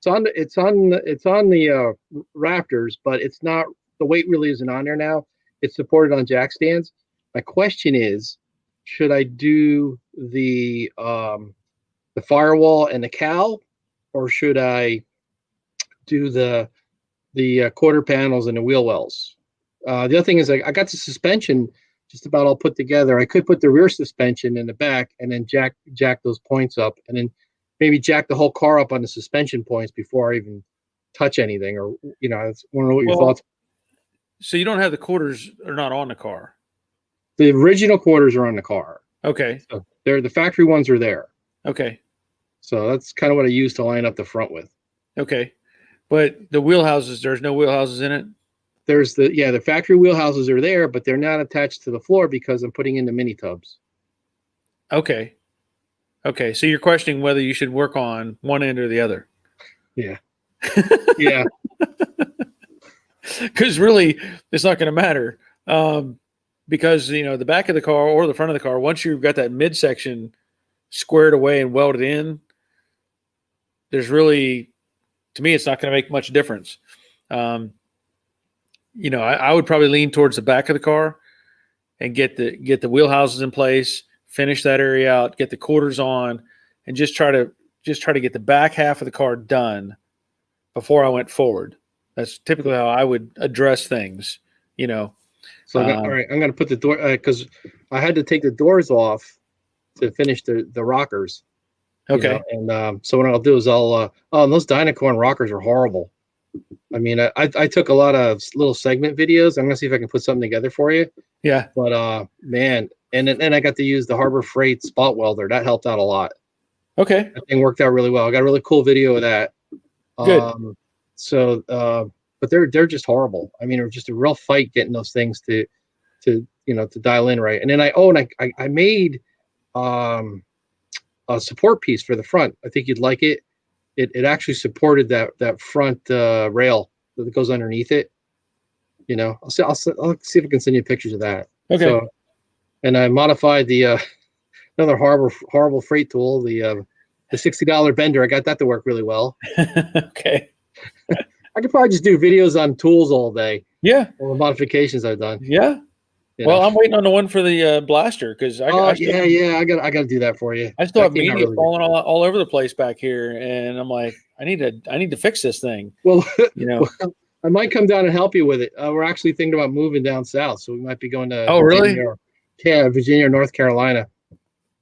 It's on the Raptors, but it's not. The weight really isn't on there now. It's supported on jack stands. My question is, should I do the firewall and the cowl, or should I do the quarter panels and the wheel wells? The other thing is I got the suspension just about all put together. I could put the rear suspension in the back and then jack those points up, and then maybe jack the whole car up on the suspension points before I even touch anything. Or I want to know what your thoughts. So you don't have the quarters are not on the car. The original quarters are on the car. Okay. So the factory ones are there. Okay. So that's kind of what I use to line up the front with. Okay. But the wheelhouses, there's no wheelhouses in it? There's the factory wheelhouses are there, but they're not attached to the floor because I'm putting in the mini tubs. Okay. Okay. So you're questioning whether you should work on one end or the other. Yeah. Yeah. Because really, it's not going to matter. Because, the back of the car or the front of the car, once you've got that midsection squared away and welded in, there's really, to me, it's not going to make much difference. I would probably lean towards the back of the car and get the wheelhouses in place, finish that area out, get the quarters on, and just try to get the back half of the car done before I went forward. That's typically how I would address things, So all right, I'm going to put the door because I had to take the doors off to finish the rockers. Okay. And so what I'll do is those Dynacorn rockers are horrible. I mean, I took a lot of little segment videos. I'm going to see if I can put something together for you. Yeah. But man, and then I got to use the Harbor Freight spot welder. That helped out a lot. Okay. That thing worked out really well. I got a really cool video of that. Good. But they're just horrible. I mean, it was just a real fight getting those things to dial in right. And then I made a support piece for the front. I think you'd like it. It actually supported that front rail that goes underneath it. I'll see if I can send you pictures of that. Okay. So, and I modified the another horrible freight tool, the $60 bender. I got that to work really well. Okay. I could probably just do videos on tools all day. Yeah. All the modifications I've done. Yeah. Well, I'm waiting on the one for the blaster because I got to do that for you. I still have media falling all over the place back here, and I'm like, I need to fix this thing. Well, I might come down and help you with it. We're actually thinking about moving down south, so we might be going to Virginia or North Carolina.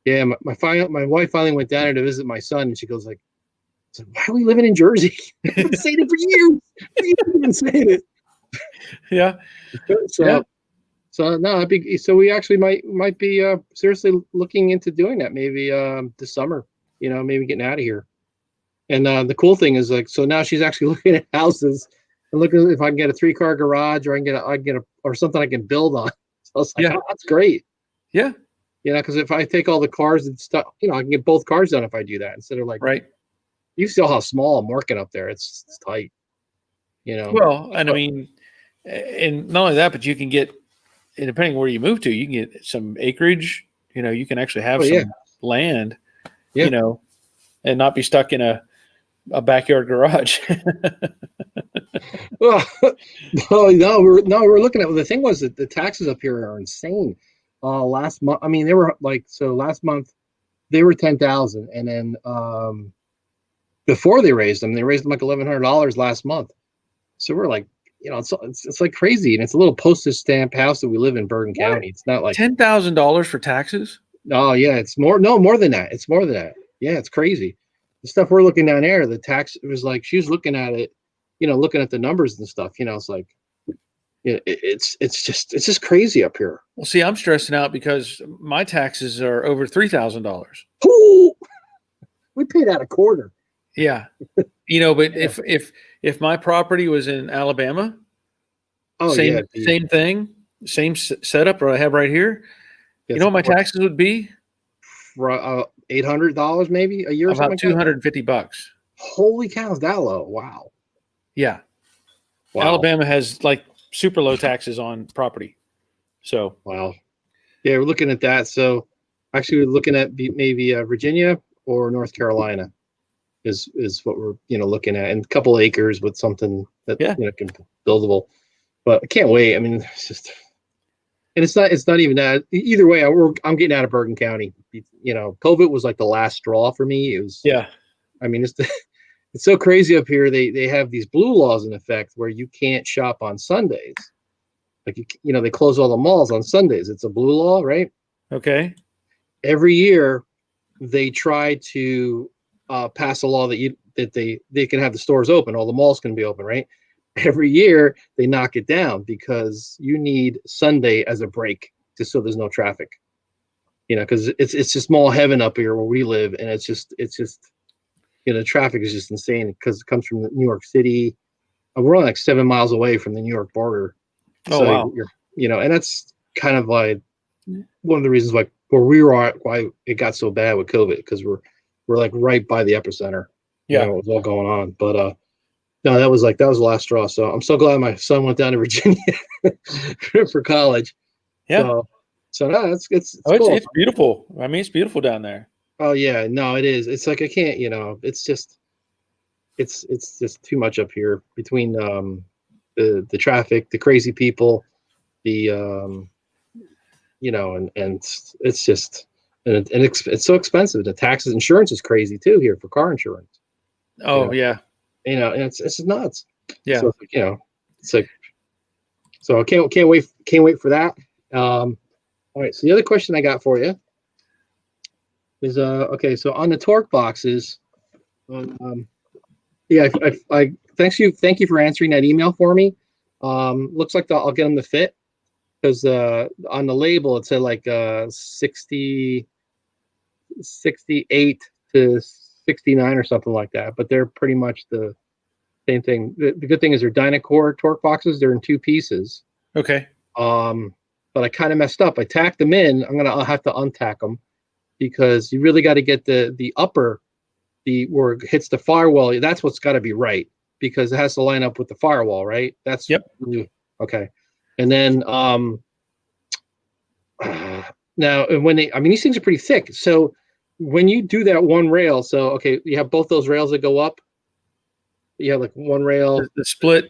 Yeah, my wife finally went down there to visit my son, and she goes like, "Why are we living in Jersey? I've been saying it for years. We've been saying it." Yeah. So no, so we actually might be seriously looking into doing that maybe this summer. Maybe getting out of here. And the cool thing is so now she's actually looking at houses and looking if I can get a 3-car garage or I can get or something I can build on. So I was like, oh, that's great. Yeah. Because if I take all the cars and stuff, I can get both cars done if I do that instead of right. You see how small I'm working up there. It's tight. Well, and I mean, and not only that, but you can get. And depending where you move to, you can get some acreage. You can actually have some land. And not be stuck in a backyard garage. Well, no, we're looking at. The thing was that the taxes up here are insane. Last month, I mean, they were last month they were 10,000, and then before they raised them like $1,100 last month. So we're like. It's like crazy, and it's a little postage stamp house that we live in Bergen County. It's not like $10,000 for taxes. Oh yeah, it's more. No, more than that. It's more than that. Yeah, it's crazy. The stuff we're looking down there, the tax. It was like she was looking at it, looking at the numbers and stuff. It's like, it's just crazy up here. Well, see, I'm stressing out because my taxes are over $3,000. We paid out a quarter. Yeah. But Yeah. if my property was in Alabama, Oh same yeah, dude. same thing, same setup that I have right here. You It's know a what my Porsche. taxes would be? $800 maybe a year or something About like that. $250. Holy cow, is that low? Wow. Yeah. Wow. Alabama has like super low taxes on property. So, Wow. Yeah, we're looking at that. So actually, we're looking at maybe Virginia or North Carolina is what we're looking at, and a couple acres with something that yeah. can buildable. But I can't wait. I mean, it's just, and it's not even that. Either way, I'm getting out of Bergen County. COVID was like the last straw for me. It was. Yeah. I mean, it's so crazy up here. They have these blue laws in effect where you can't shop on Sundays. Like they close all the malls on Sundays. It's a blue law, right? Okay. Every year they try to pass a law that they can have the stores open, all the malls can be open, right? Every year they knock it down because you need Sunday as a break, just so there's no traffic. Because it's just small heaven up here where we live, and it's just the traffic is just insane because it comes from New York City. We're only like 7 miles away from the New York border, Oh, so wow. and that's kind of like one of the reasons where we were at, why it got so bad with COVID, because we're like right by the epicenter. Yeah. It was all going on. But no, that was the last straw. So I'm so glad my son went down to Virginia for college. Yeah. So no, it's Oh, cool. it's beautiful. I mean, it's beautiful down there. Oh yeah, no, it is. It's like I can't, it's just it's just too much up here between the traffic, the crazy people, the and it's just it's so expensive. The taxes, insurance is crazy too here for car insurance. You Oh, know, yeah. and it's nuts. Yeah. So it's it's like so I can't wait for that. All right. So the other question I got for you is okay. So on the torque boxes, yeah, thank you for answering that email for me. Looks like I'll get them to fit because on the label it said like 68 to 69 or something like that, but they're pretty much the same thing. The good thing is they're Dynacore torque boxes. They're in two pieces. Okay. But I kind of messed up. I tacked them in. I'll have to untack them because you really got to get the upper, where it hits the firewall. That's what's got to be right because it has to line up with the firewall, right? That's Yep. really, okay. And then now these things are pretty thick. So when you do that one rail, so okay, you have both those rails that go up. You have like one rail. The split.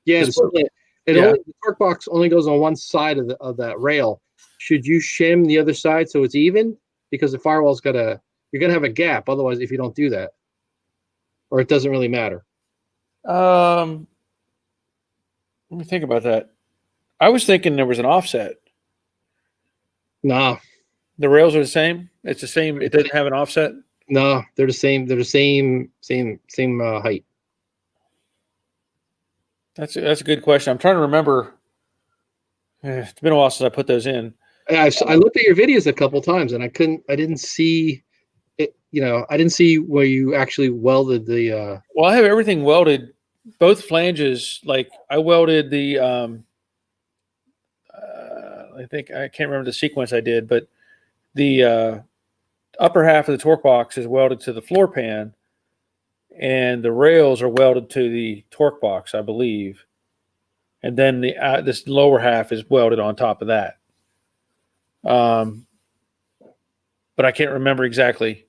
Yeah, The the split. split. Yeah. The torque box only goes on one side of that rail. Should you shim the other side so it's even? Because the firewall's you're gonna have a gap otherwise if you don't do that, or it doesn't really matter. Let me think about that. I was thinking there was an offset. Nah, The rails are the same. It's the same. It doesn't have an offset. no, they're the same. They're the same height. That's a good question. I'm trying to remember. It's been a while since I put those in. I looked at your videos a couple times and I didn't see it. I didn't see where you actually welded the. Well, I have everything welded, both flanges. Like I welded the. I think I can't remember the sequence I did, but the upper half of the torque box is welded to the floor pan, and the rails are welded to the torque box, I believe, and then this lower half is welded on top of that. But I can't remember exactly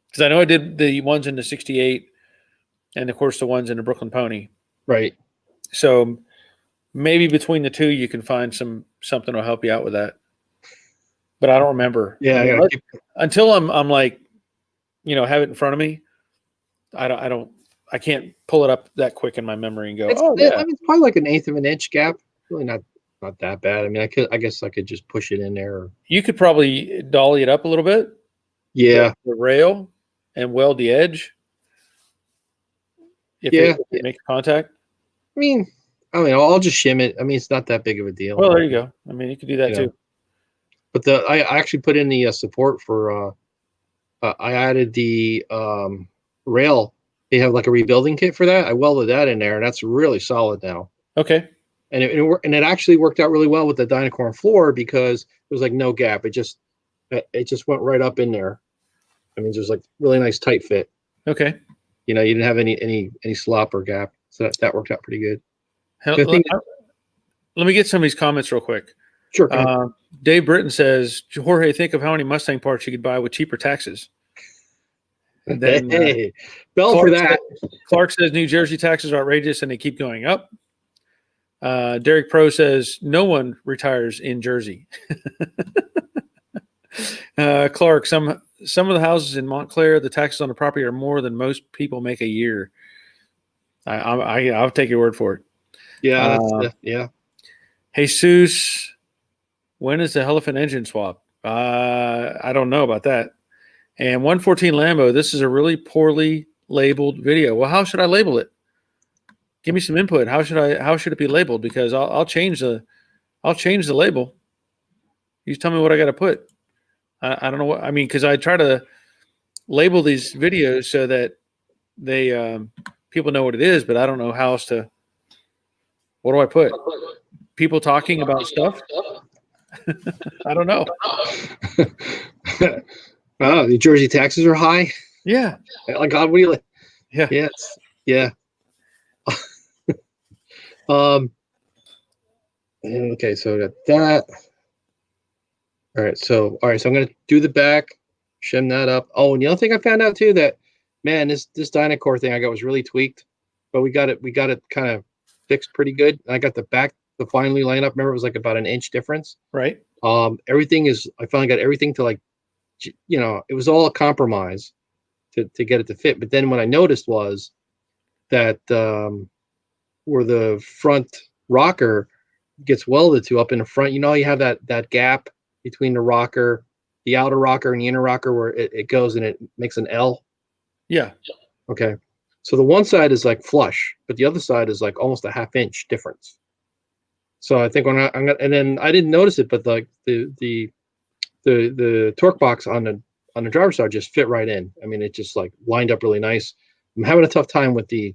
because I know I did the ones in the '68, and of course the ones in the Brooklyn Pony. Right. So maybe between the two, you can find something to help you out with that. But I don't remember. Yeah. I mean, until I'm like, have it in front of me. I can't pull it up that quick in my memory and go, It's, oh yeah. it's probably like an eighth of an inch gap. Really not that bad. I mean, I guess I could just push it in there. You could probably dolly it up a little bit. Yeah. The rail and weld the edge. If it makes contact. I mean, I'll just shim it. I mean, it's not that big of a deal. Well, there you go. I mean, you could do that too. But I actually put in the support for. I added the rail they have like a rebuilding kit for that. I welded that in there, and that's really solid now. Okay. And it actually worked out really well with the Dynacorn floor because there was like no gap. It just went right up in there. I mean, just like really nice tight fit. Okay. You didn't have any slop or gap, so that worked out pretty good. Hell, The thing, let me get some of these comments real quick. sure. Go ahead. Dave Britton says, Jorge, think of how many Mustang parts you could buy with cheaper taxes. And then Hey, bell Clark for that. Clark says New Jersey taxes are outrageous and they keep going up. Derek Pro says no one retires in Jersey. Clark, some of the houses in Montclair, the taxes on the property are more than most people make a year. I'll take your word for it. Yeah, yeah. Jesus, when is the Elephant engine swap? I don't know about that. And 114 Lambo, this is a really poorly labeled video. Well, how should I label it? Give me some input. How should it be labeled? Because I'll change the label. You tell me what I got to put. I don't know what I mean, because I try to label these videos so that they people know what it is, but I don't know how else to. What do I put? People talking about stuff. I don't know. Oh, New Jersey taxes are high. Yeah. Like God, what do you like? Yeah. Yes. Yeah. Okay, so I got that. All right, so I'm gonna do the back, shim that up. Oh, and the other thing I found out too, that man, this Dynacore thing I got was really tweaked, but we got it kind of fixed pretty good. I got the finally line up. Remember, it was like about an inch difference. Right. Everything is. I finally got everything to like, it was all a compromise to get it to fit. But then what I noticed was that where the front rocker gets welded to up in the front, you have that gap between the outer rocker and the inner rocker where it goes and it makes an L. Yeah. Okay. So the one side is like flush, but the other side is like almost a half-inch difference. So I think when I'm gonna, and then I didn't notice it, but like the torque box on the driver's side just fit right in. I mean, it just like lined up really nice. I'm having a tough time with the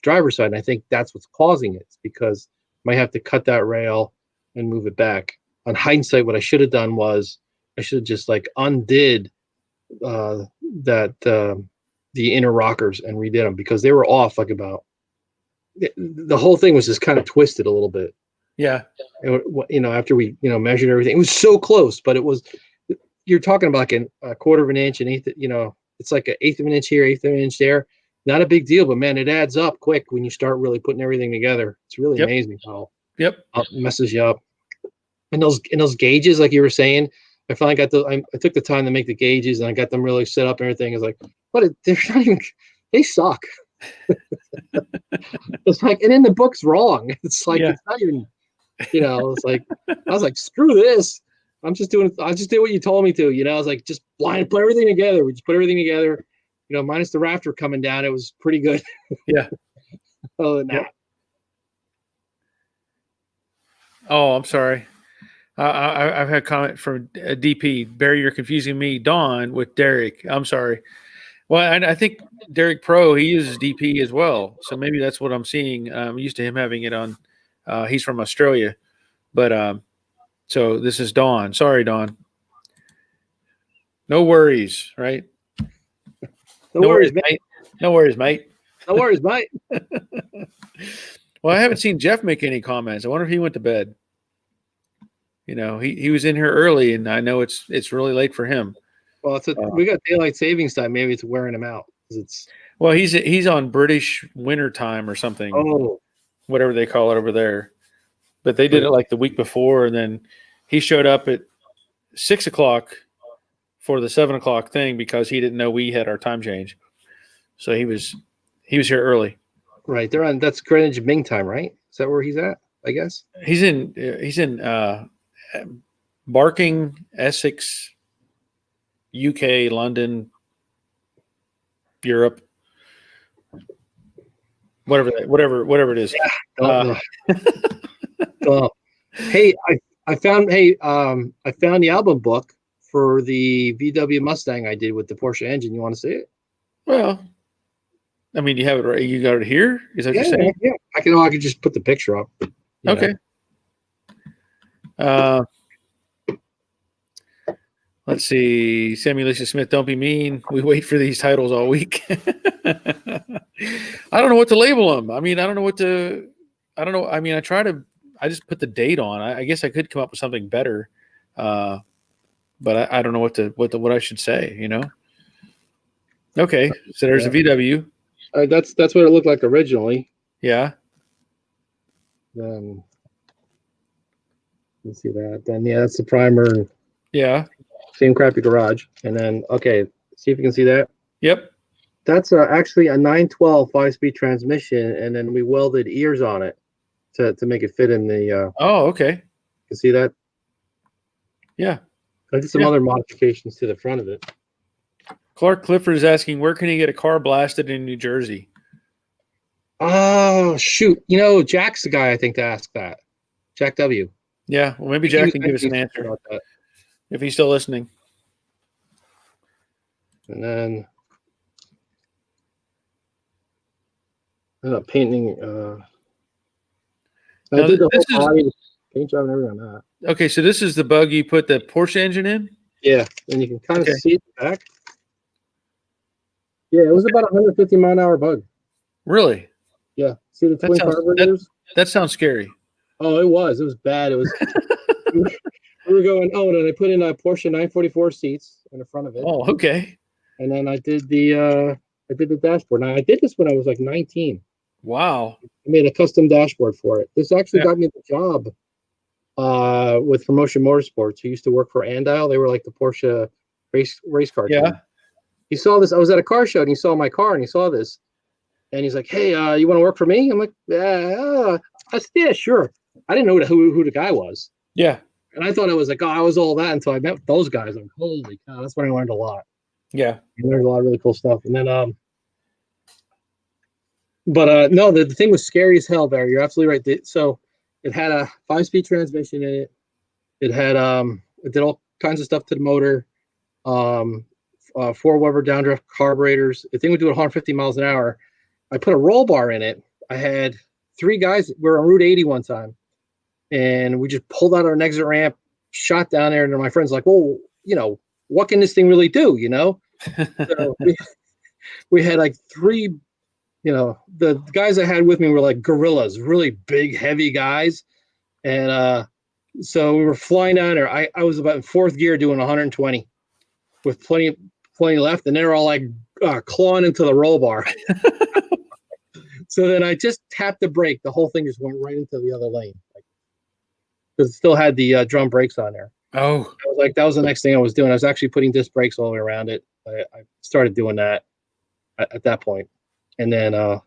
driver's side, and I think that's what's causing it. It's because I might have to cut that rail and move it back. On hindsight, what I should have done was I should have just like undid the inner rockers and redid them because they were off like about. The whole thing was just kind of twisted a little bit. Yeah. After we measured everything, it was so close, but it was. You're talking about like a quarter of an inch, an eighth. It's like an eighth of an inch here, eighth of an inch there. Not a big deal, but man, it adds up quick when you start really putting everything together. It's really amazing how it messes you up. And those gauges, like you were saying, I finally got I took the time to make the gauges and I got them really set up and everything. It's like, they're not even, they suck. It's like, and then the book's wrong. It's like, it's not even, it's like, I was like, screw this. I just did what you told me to, I was like, just put everything together. We just put everything together, minus the rafter coming down. It was pretty good. Yeah. Other than that. Oh, I'm sorry. I've had a comment from DP. Barry, you're confusing me, Don, with Derek. I'm sorry. Well, I think Derek Pro, he uses DP as well. So maybe that's what I'm seeing. I'm used to him having it on. He's from Australia. But so this is Don. Sorry, Don. No worries, right? No worries, mate. No worries, mate. No worries, mate. Well, I haven't seen Jeff make any comments. I wonder if he went to bed. He was in here early, and I know it's really late for him. Well, we got daylight savings time. Maybe it's wearing him out. He's on British winter time or something. Oh, whatever they call it over there. But they did it like the week before, and then he showed up at 6 o'clock for the 7 o'clock thing because he didn't know we had our time change. So he was here early. Right, that's Greenwich Ming time, right? Is that where he's at? I guess he's in Barking, Essex, UK, London, Europe, whatever it is. Yeah, hey, I found the album book for the VW Mustang I did with the Porsche engine. You want to see it? Well, I mean, you have it right. You got it here. Is that what Yeah, you're saying? yeah. I could just put the picture up. Okay. Let's see. Sammy Alicia Smith, don't be mean. We wait for these titles all week. I don't know what to label them. I mean, I don't know. I mean, I just put the date on. I guess I could come up with something better. But I don't know what I should say, you know? Okay. So there's a VW. That's what it looked like originally. Yeah. Then let's see that. Then that's the primer. Yeah. Same crappy garage. And then see if you can see that. Yep. That's actually a 912 5-speed transmission, and then we welded ears on it to make it fit in the. Oh, okay. You see that? Yeah. I did some other modifications to the front of it. Clark Clifford is asking, where can he get a car blasted in New Jersey? Oh, shoot. Jack's the guy I think to ask that. Jack W. Yeah. Well, maybe Jack can give us an answer if he's still listening. And then I ended up painting. I did the whole body, paint job and everything on that. Okay, so this is the bug you put the Porsche engine in? Yeah, and you can kind of see it back. Yeah, it was about 150 mile an hour bug. Really? Yeah. See the twin carburetors? That sounds scary. Oh, it was. It was bad. It was. We were going. Oh, and I put in a Porsche 944 seats in the front of it. Oh, okay. And then I did the dashboard. Now I did this when I was like 19. Wow. I made a custom dashboard for it. This actually got me the job with Promotion Motorsports, who used to work for Andile. They were like the Porsche race car team. Yeah. He saw this. I was at a car show and he saw my car and he saw this. And he's like, hey, you want to work for me? I'm like, yeah, sure. I didn't know who the guy was. Yeah. And I thought it was like, I was all that until I met those guys. I'm like, holy cow, that's when I learned a lot. Yeah. I learned a lot of really cool stuff. And then, no, the thing was scary as hell, Barry. You're absolutely right. So it had a 5-speed transmission in it. It had, it did all kinds of stuff to the motor. 4-Weber downdrift carburetors. The thing would do 150 miles an hour. I put a roll bar in it. I had 3 guys. We were on Route 80 one time, and we just pulled out our exit ramp, shot down there, and my friend's like, well, what can this thing really do, So we had like 3, the guys I had with me were like gorillas, really big, heavy guys. And so we were flying down there. I was about in 4th gear doing 120 with plenty left, and they're all like clawing into the roll bar. So then I just tapped the brake. The whole thing just went right into the other lane, because it still had the drum brakes on there. Oh, I was like, that was the next thing I was doing. I was actually putting disc brakes all the way around it. I started doing that at that point, and then I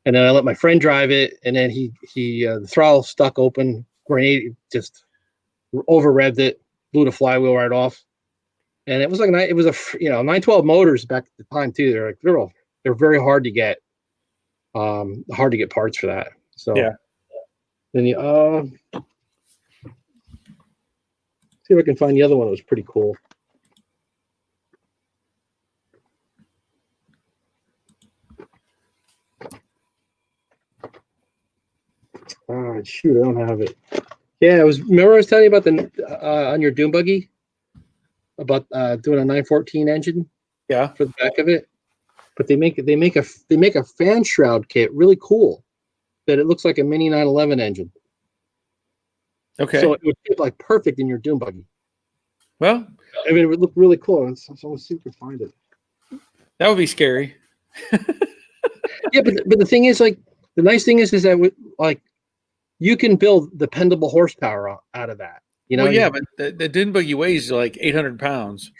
let my friend drive it, and then he the throttle stuck open, grenade, just over revved it, blew the flywheel right off. And it was like 912 motors back at the time too. They're very hard to get. Hard to get parts for that. So yeah. Then see if I can find the other one that was pretty cool. Shoot, I don't have it. Yeah, remember I was telling you about the on your dune buggy about doing a 914 engine? Yeah. For the back of it. But they make a fan shroud kit really cool that it looks like a mini 911 engine. Okay. So it would fit like perfect in your dune buggy. Well, I mean, it would look really cool. So let's see if we can find it. That would be scary. Yeah, but the thing is, like, the nice thing is that you can build dependable horsepower out of that. Well, yeah, but the dune buggy weighs like 800 pounds.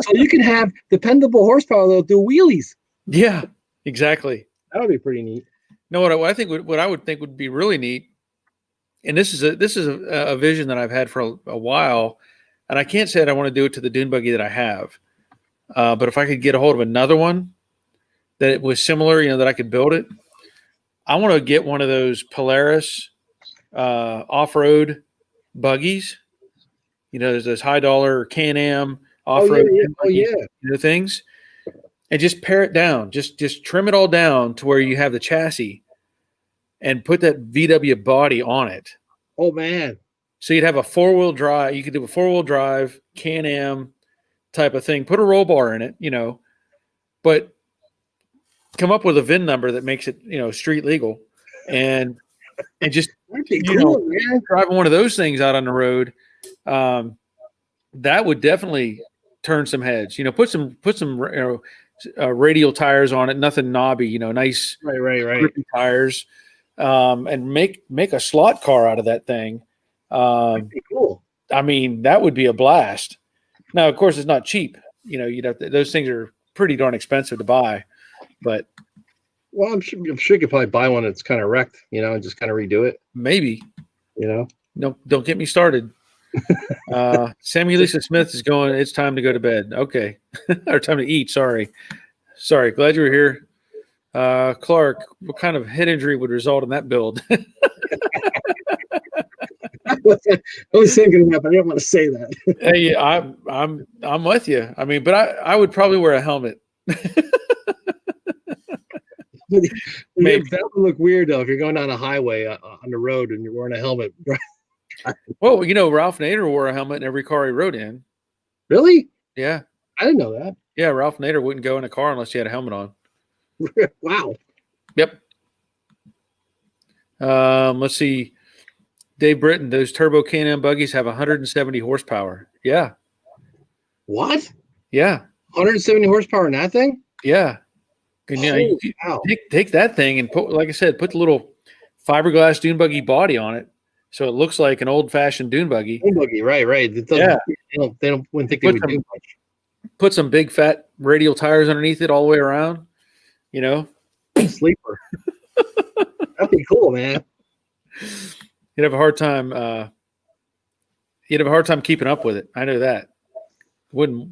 So you can have dependable horsepower that'll do wheelies. Yeah, exactly. That would be pretty neat. No, what I would think would be really neat, and this is a vision that I've had for a while, and I can't say that I want to do it to the dune buggy that I have, but if I could get a hold of another one that it was similar, that I could build it, I want to get one of those Polaris off-road buggies. There's those high dollar Can-Am off-road things. and just pare it down. Just trim it all down to where you have the chassis, and put that VW body on it. Oh man. So you'd have a 4-wheel drive. You could do a 4-wheel drive Can-Am type of thing. Put a roll bar in it, but come up with a VIN number that makes it, street legal, and just That'd be cool, man. driving one of those things out on the road. That would definitely turn some heads. Put some radial tires on it, nothing knobby. Nice Right. grippy tires, and make a slot car out of that thing. That'd be cool. I mean, that would be a blast. Now, of course, it's not cheap. You'd have to, those things are pretty darn expensive to buy, but Well, I'm sure you could probably buy one that's kind of wrecked, and just kind of redo it. maybe. You No, don't get me started. Samuel Lisa Smith is going. It's time to go to bed. Okay, or time to eat. Sorry. Glad you were here. Clark, what kind of head injury would result in that build? I was thinking that, but I didn't want to say that. Hey, I'm with you. I mean, but I would probably wear a helmet. Maybe. That would look weird though if you're going down a highway on the road and you're wearing a helmet. Well, Ralph Nader wore a helmet in every car he rode in. Really? Yeah. I didn't know that. Yeah, Ralph Nader wouldn't go in a car unless he had a helmet on. Wow. Yep. Let's see. Dave Britton, those turbo Can-Am buggies have 170 horsepower. Yeah. What? Yeah. 170 horsepower in that thing? Yeah. And, you Wow. take that thing and put, like I said, put the little fiberglass dune buggy body on it, so it looks like an old-fashioned dune buggy. Dune buggy, right. It doesn't, Yeah. wouldn't think they would do much. Put some big fat radial tires underneath it all the way around. Sleeper. That'd be cool, man. You'd have a hard time. You'd have a hard time keeping up with it. I know that. Wouldn't.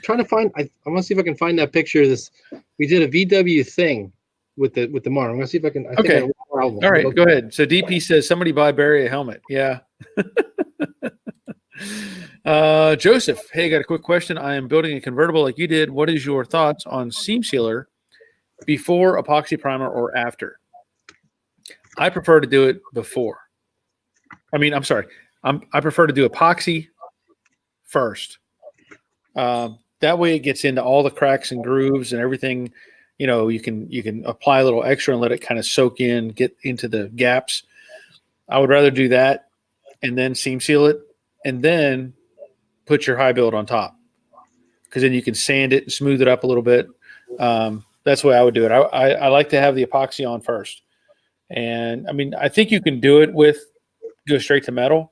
Trying to find. I want to see if I can find that picture of this. We did a VW thing with the Martin. I'm gonna see if I can. I Okay. think I All right. Go ahead. So DP says somebody buy Barry a helmet. Yeah. Joseph, hey, got a quick question. I am building a convertible like you did. What is your thoughts on seam sealer before epoxy primer or after? I prefer to do it before. I'm sorry. I prefer to do epoxy first. That way it gets into all the cracks and grooves and everything. You can apply a little extra and let it kind of soak in, get into the gaps. I would rather do that and then seam seal it and then put your high build on top, because then you can sand it and smooth it up a little bit. That's the way I would do it. I like to have the epoxy on first. And I think you can do it go straight to metal,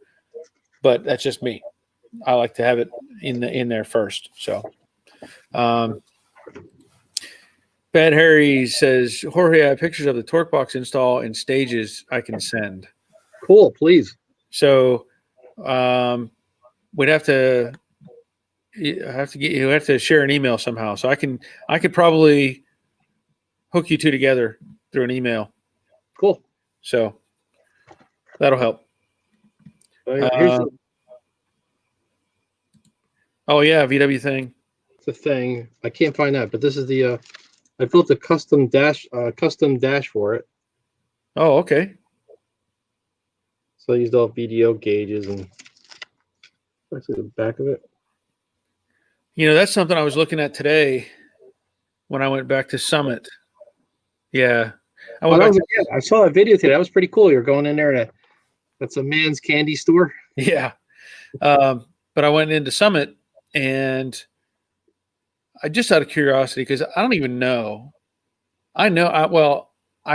but that's just me. I like to have it in there first. So, Bad Harry says, Jorge, I have pictures of the torque box install in stages I can send. Cool, please. So, we'd have to share an email somehow. So I could probably hook you two together through an email. Cool. So that'll help. Oh yeah, VW thing. It's a thing. I can't find that, but this is the. I built a custom dash for it. Oh, okay. So I used all VDO gauges and actually the back of it. That's something I was looking at today when I went back to Summit. Yeah. I saw that video today. That was pretty cool. You're going in there that's a man's candy store. Yeah. But I went into Summit and I just out of curiosity, because I don't even know. I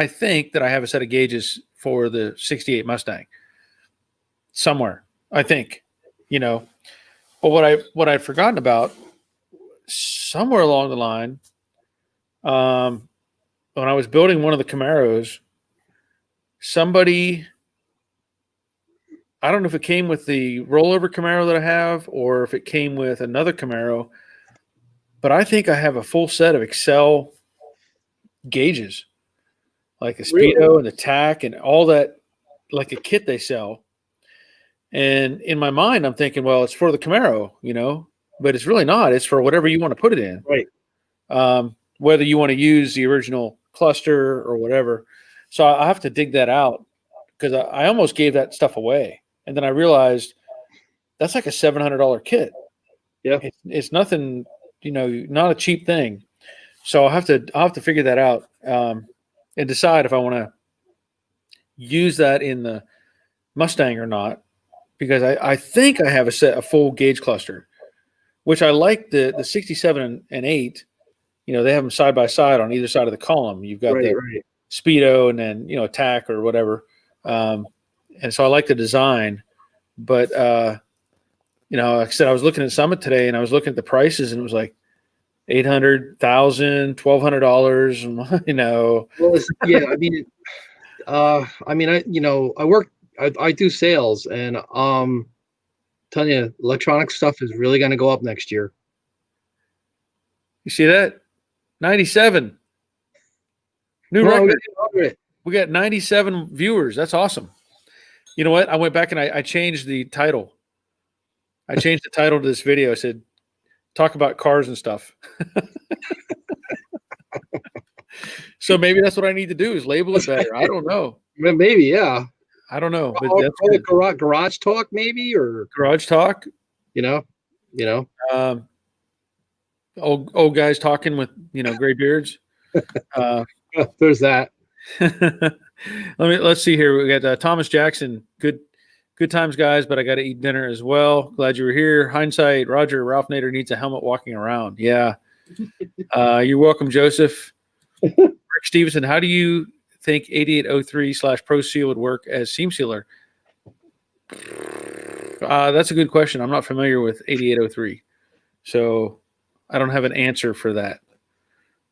think that I have a set of gauges for the 68 Mustang somewhere, I think, but what I'd forgotten about somewhere along the line, when I was building one of the Camaros, somebody, I don't know if it came with the rollover Camaro that I have or if it came with another Camaro, but I think I have a full set of Excel gauges, like the Speedo and the tack and all that, like a kit they sell. And in my mind, I'm thinking, well, it's for the Camaro, but it's really not. It's for whatever you want to put it in. Right. whether you want to use the original cluster or whatever. So I have to dig that out because I almost gave that stuff away. And then I realized that's like a $700 kit. Yeah. It's nothing, not a cheap thing. So I'll have to figure that out and decide if I want to use that in the Mustang or not, because I think I have a full gauge cluster, which I like the 67 and 8. They have them side by side on either side of the column. You've got the Right. Speedo and then attack or whatever, and so I like the design. But like I said, I was looking at Summit today and I was looking at the prices and it was like $800, $1,000, $1,200. Well, yeah. I do sales, and telling you, electronic stuff is really going to go up next year. You see that? 97 new record. We got 97 viewers. That's awesome. You know what? I went back and I changed the title. I changed the title to this video. I said, "Talk about cars and stuff." So maybe that's what I need to do is label it better. I don't know. Maybe, yeah. I don't know, but that's garage talk, maybe, or garage talk. Old guys talking with gray beards. There's that. Let's see here. We got Thomas Jackson. Good times, guys, but I got to eat dinner as well. Glad you were here. Hindsight, Roger, Ralph Nader needs a helmet walking around. Yeah. You're welcome, Joseph. Rick Stevenson, how do you think 8803/Pro Seal would work as seam sealer? That's a good question. I'm not familiar with 8803. So I don't have an answer for that.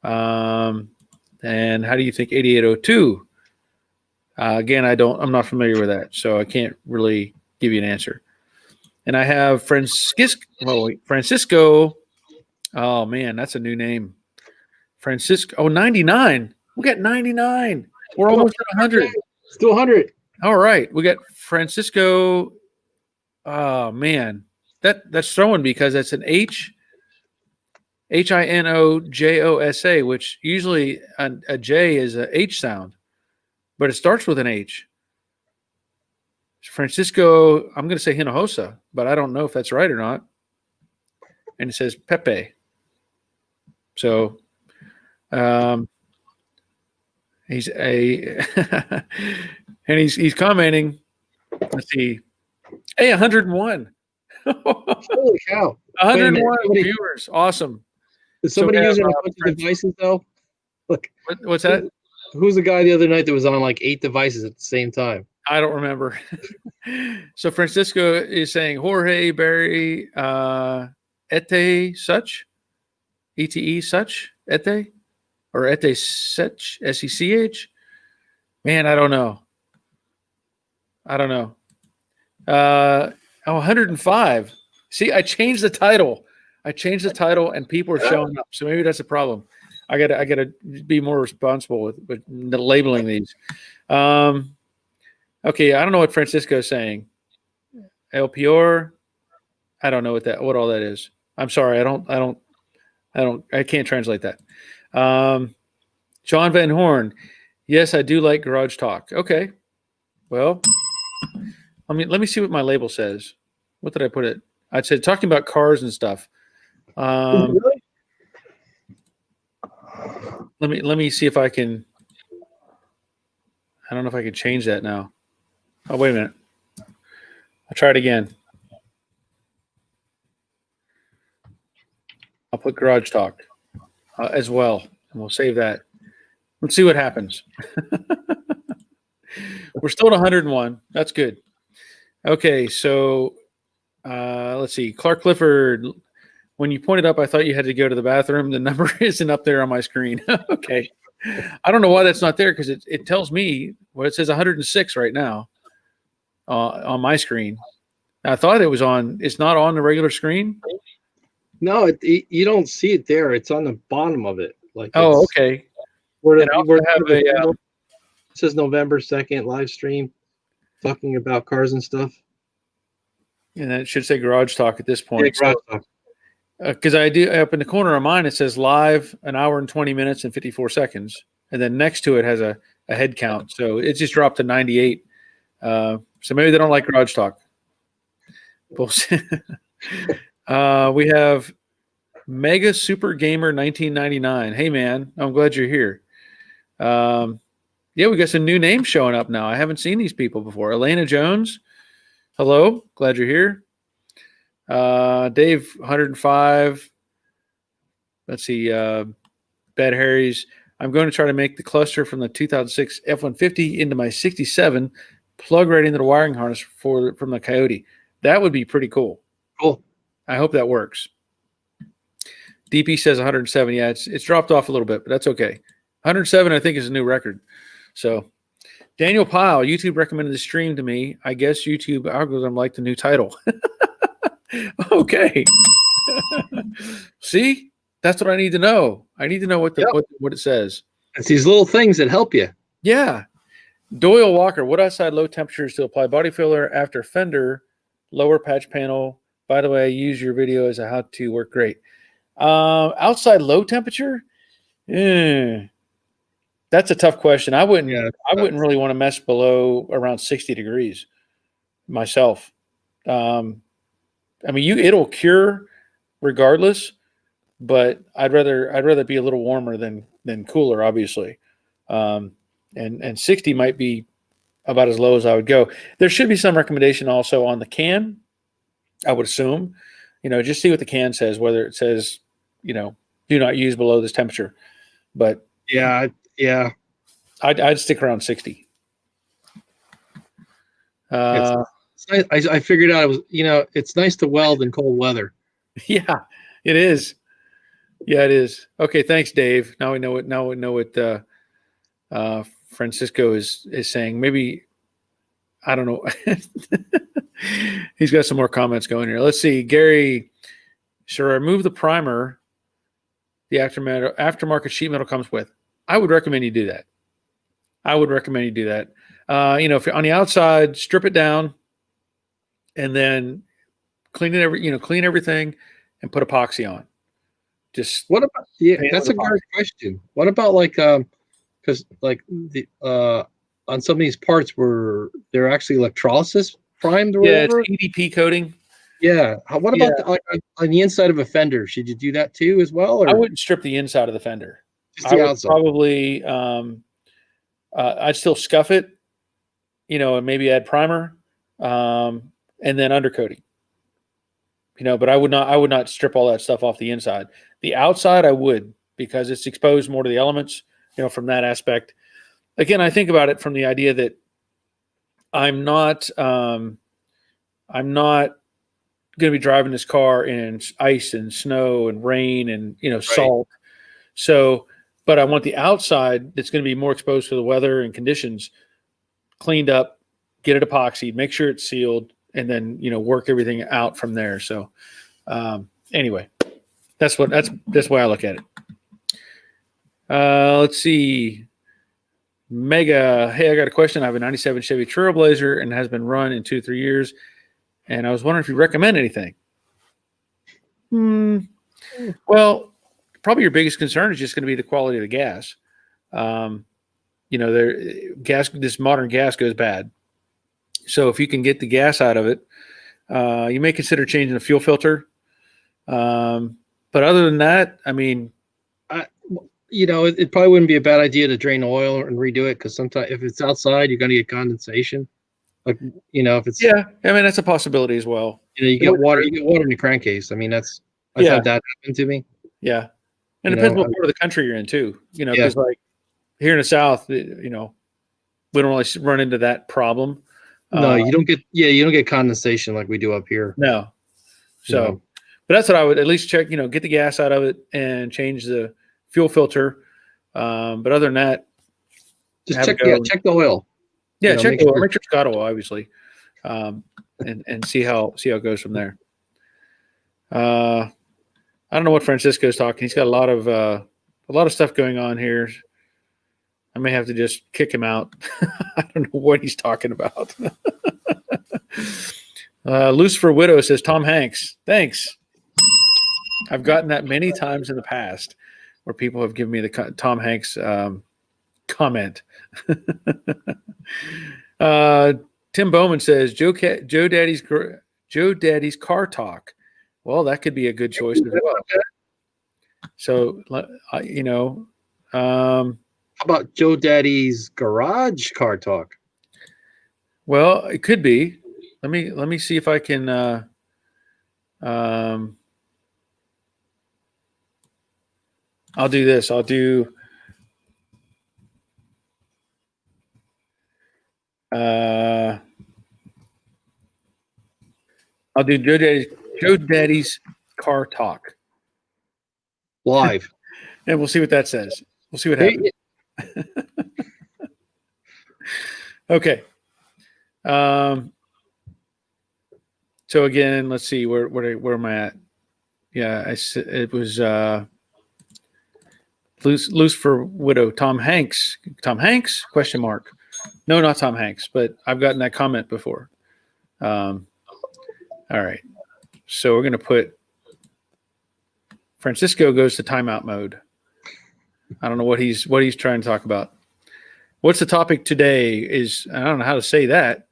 And how do you think 8802? Again, I'm not familiar with that, so I can't really give you an answer. And I have Francisco. Oh man, that's a new name. Francisco. Oh, 99. We got 99. We're almost at 100. Still 100. All right, we got Francisco. Oh man, that's throwing because that's an Hinojosa, which usually a J is a H sound, but it starts with an H. Francisco, I'm going to say Hinojosa, but I don't know if that's right or not. And it says Pepe. So he's and he's commenting. Let's see. Hey, 101. Holy cow. 101 viewers. Awesome. Is somebody using a bunch of devices, though? Look, what's that? Who's the guy the other night that was on like 8 devices at the same time? I don't remember. So Francisco is saying Jorge, Barry, Ete such, ETE such, Ete, or Ete such, SECH. Man, I don't know. 105. See, I changed the title. And people are showing up. So maybe that's a problem. I gotta be more responsible with labeling these. Okay, I don't know what Francisco is saying. El Peor. I don't know what all that is. I'm sorry. I can't translate that. John Van Horn. Yes, I do like Garage Talk. Okay. Well, let me see what my label says. What did I put it? I said talking about cars and stuff. Really? Let me see if I can. I don't know if I can change that now. Oh, wait a minute. I'll try it again. I'll put Garage Talk as well, and we'll save that. Let's see what happens. We're still at 101. That's good. Okay, so let's see. Clark Clifford, when you pointed up, I thought you had to go to the bathroom. The number isn't up there on my screen. Okay. I don't know why that's not there because it tells me, well, it says 106 right now on my screen. I thought it was on. It's not on the regular screen? No, you don't see it there. It's on the bottom of it. Okay. It says November 2nd live stream talking about cars and stuff. And it should say Garage Talk at this point. Yeah, Garage Talk. Because I do up in the corner of mine, it says live an hour and 20 minutes and 54 seconds. And then next to it has a head count. So it just dropped to 98. So maybe they don't like Garage Talk. We have Mega Super Gamer 1999. Hey, man, I'm glad you're here. Yeah, we got some new names showing up now. I haven't seen these people before. Elena Jones. Hello. Glad you're here. Dave 105. Let's see. Bad Harry's. I'm going to try to make the cluster from the 2006 F-150 into my 67, plug right into the wiring harness from the Coyote. That would be pretty cool. Cool. I hope that works. DP says 107. Yeah, it's dropped off a little bit, but that's okay. 107, I think, is a new record. So, Daniel Pyle, YouTube recommended the stream to me. I guess YouTube algorithm liked the new title. Okay. See? That's what I need to know. I need to know what it says. It's these little things that help you. Yeah. Doyle Walker, what outside low temperatures to apply body filler after fender, lower patch panel? By the way, I use your video as a how-to work great. Outside low temperature? That's a tough question. I wouldn't really want to mess below around 60 degrees myself. I mean, it'll cure regardless, but I'd rather be a little warmer than cooler, obviously. And 60 might be about as low as I would go. There should be some recommendation also on the can, I would assume. Just see what the can says, whether it says, do not use below this temperature. But yeah, I'd stick around 60. I figured out it was, it's nice to weld in cold weather. Yeah, it is. Yeah, it is. Okay, thanks, Dave. Now we know what Francisco is saying. Maybe, I don't know. He's got some more comments going here. Let's see. Gary, should I remove the primer the aftermarket sheet metal comes with? I would recommend you do that. If you're on the outside, strip it down and then clean everything and put epoxy on. Just what about that's a great question. What about because the on some of these parts where they're actually electrolysis primed or whatever? It's EDP coating. Yeah. What about on the inside of a fender? Should you do that too as well? Or? I wouldn't strip the inside of the fender. Just the outside. Probably I'd still scuff it, and maybe add primer, and then undercoating. But I would not strip all that stuff off the inside. The outside I would, because it's exposed more to the elements, from that aspect. Again, I think about it from the idea that I'm not going to be driving this car in ice and snow and rain and salt. So, but I want the outside that's going to be more exposed to the weather and conditions cleaned up, get it epoxied, make sure it's sealed, and then work everything out from there. So anyway, that's why I look at it. Let's see. Mega, hey, I got a question. I have a 97 Chevy Trailblazer and has been run in 2-3 years. And I was wondering if you recommend anything. Well, probably your biggest concern is just going to be the quality of the gas. This modern gas goes bad. So if you can get the gas out of it, you may consider changing the fuel filter. But other than that, I mean, it probably wouldn't be a bad idea to drain oil and redo it, because sometimes if it's outside, you're going to get condensation. If it's that's a possibility as well. You get water in your crankcase. I mean, I've had that happen to me. Yeah, and it depends what part of the country you're in too. Because like here in the South, we don't really run into that problem. No, you don't get condensation like we do up here. No. So, but that's what I would at least check. Get the gas out of it and change the fuel filter. But other than that, just check the oil. Yeah, check the oil. Make sure it's got oil, obviously, and see how it goes from there. I don't know what Francisco's talking. He's got a lot of stuff going on here. I may have to just kick him out. I don't know what he's talking about. Lucifer Widow says Tom Hanks. Thanks. I've gotten that many times in the past where people have given me the Tom Hanks comment. Tim Bowman says Joe Daddy's car talk. Well, that could be a good choice as well. So, How about Joe Daddy's garage car talk? well, it could be. Let me see if I can. I'll do this. I'll do. I'll do Joe Daddy's car talk, Live. and we'll see what that says. We'll see what happens. Okay. So again, let's see where am I at? Yeah, it was loose for widow. Tom Hanks. Tom Hanks? Question mark. No, not Tom Hanks, but I've gotten that comment before. All right. So we're going to put Francisco goes to timeout mode. I don't know what he's trying to talk about. What's the topic today? I don't know how to say that.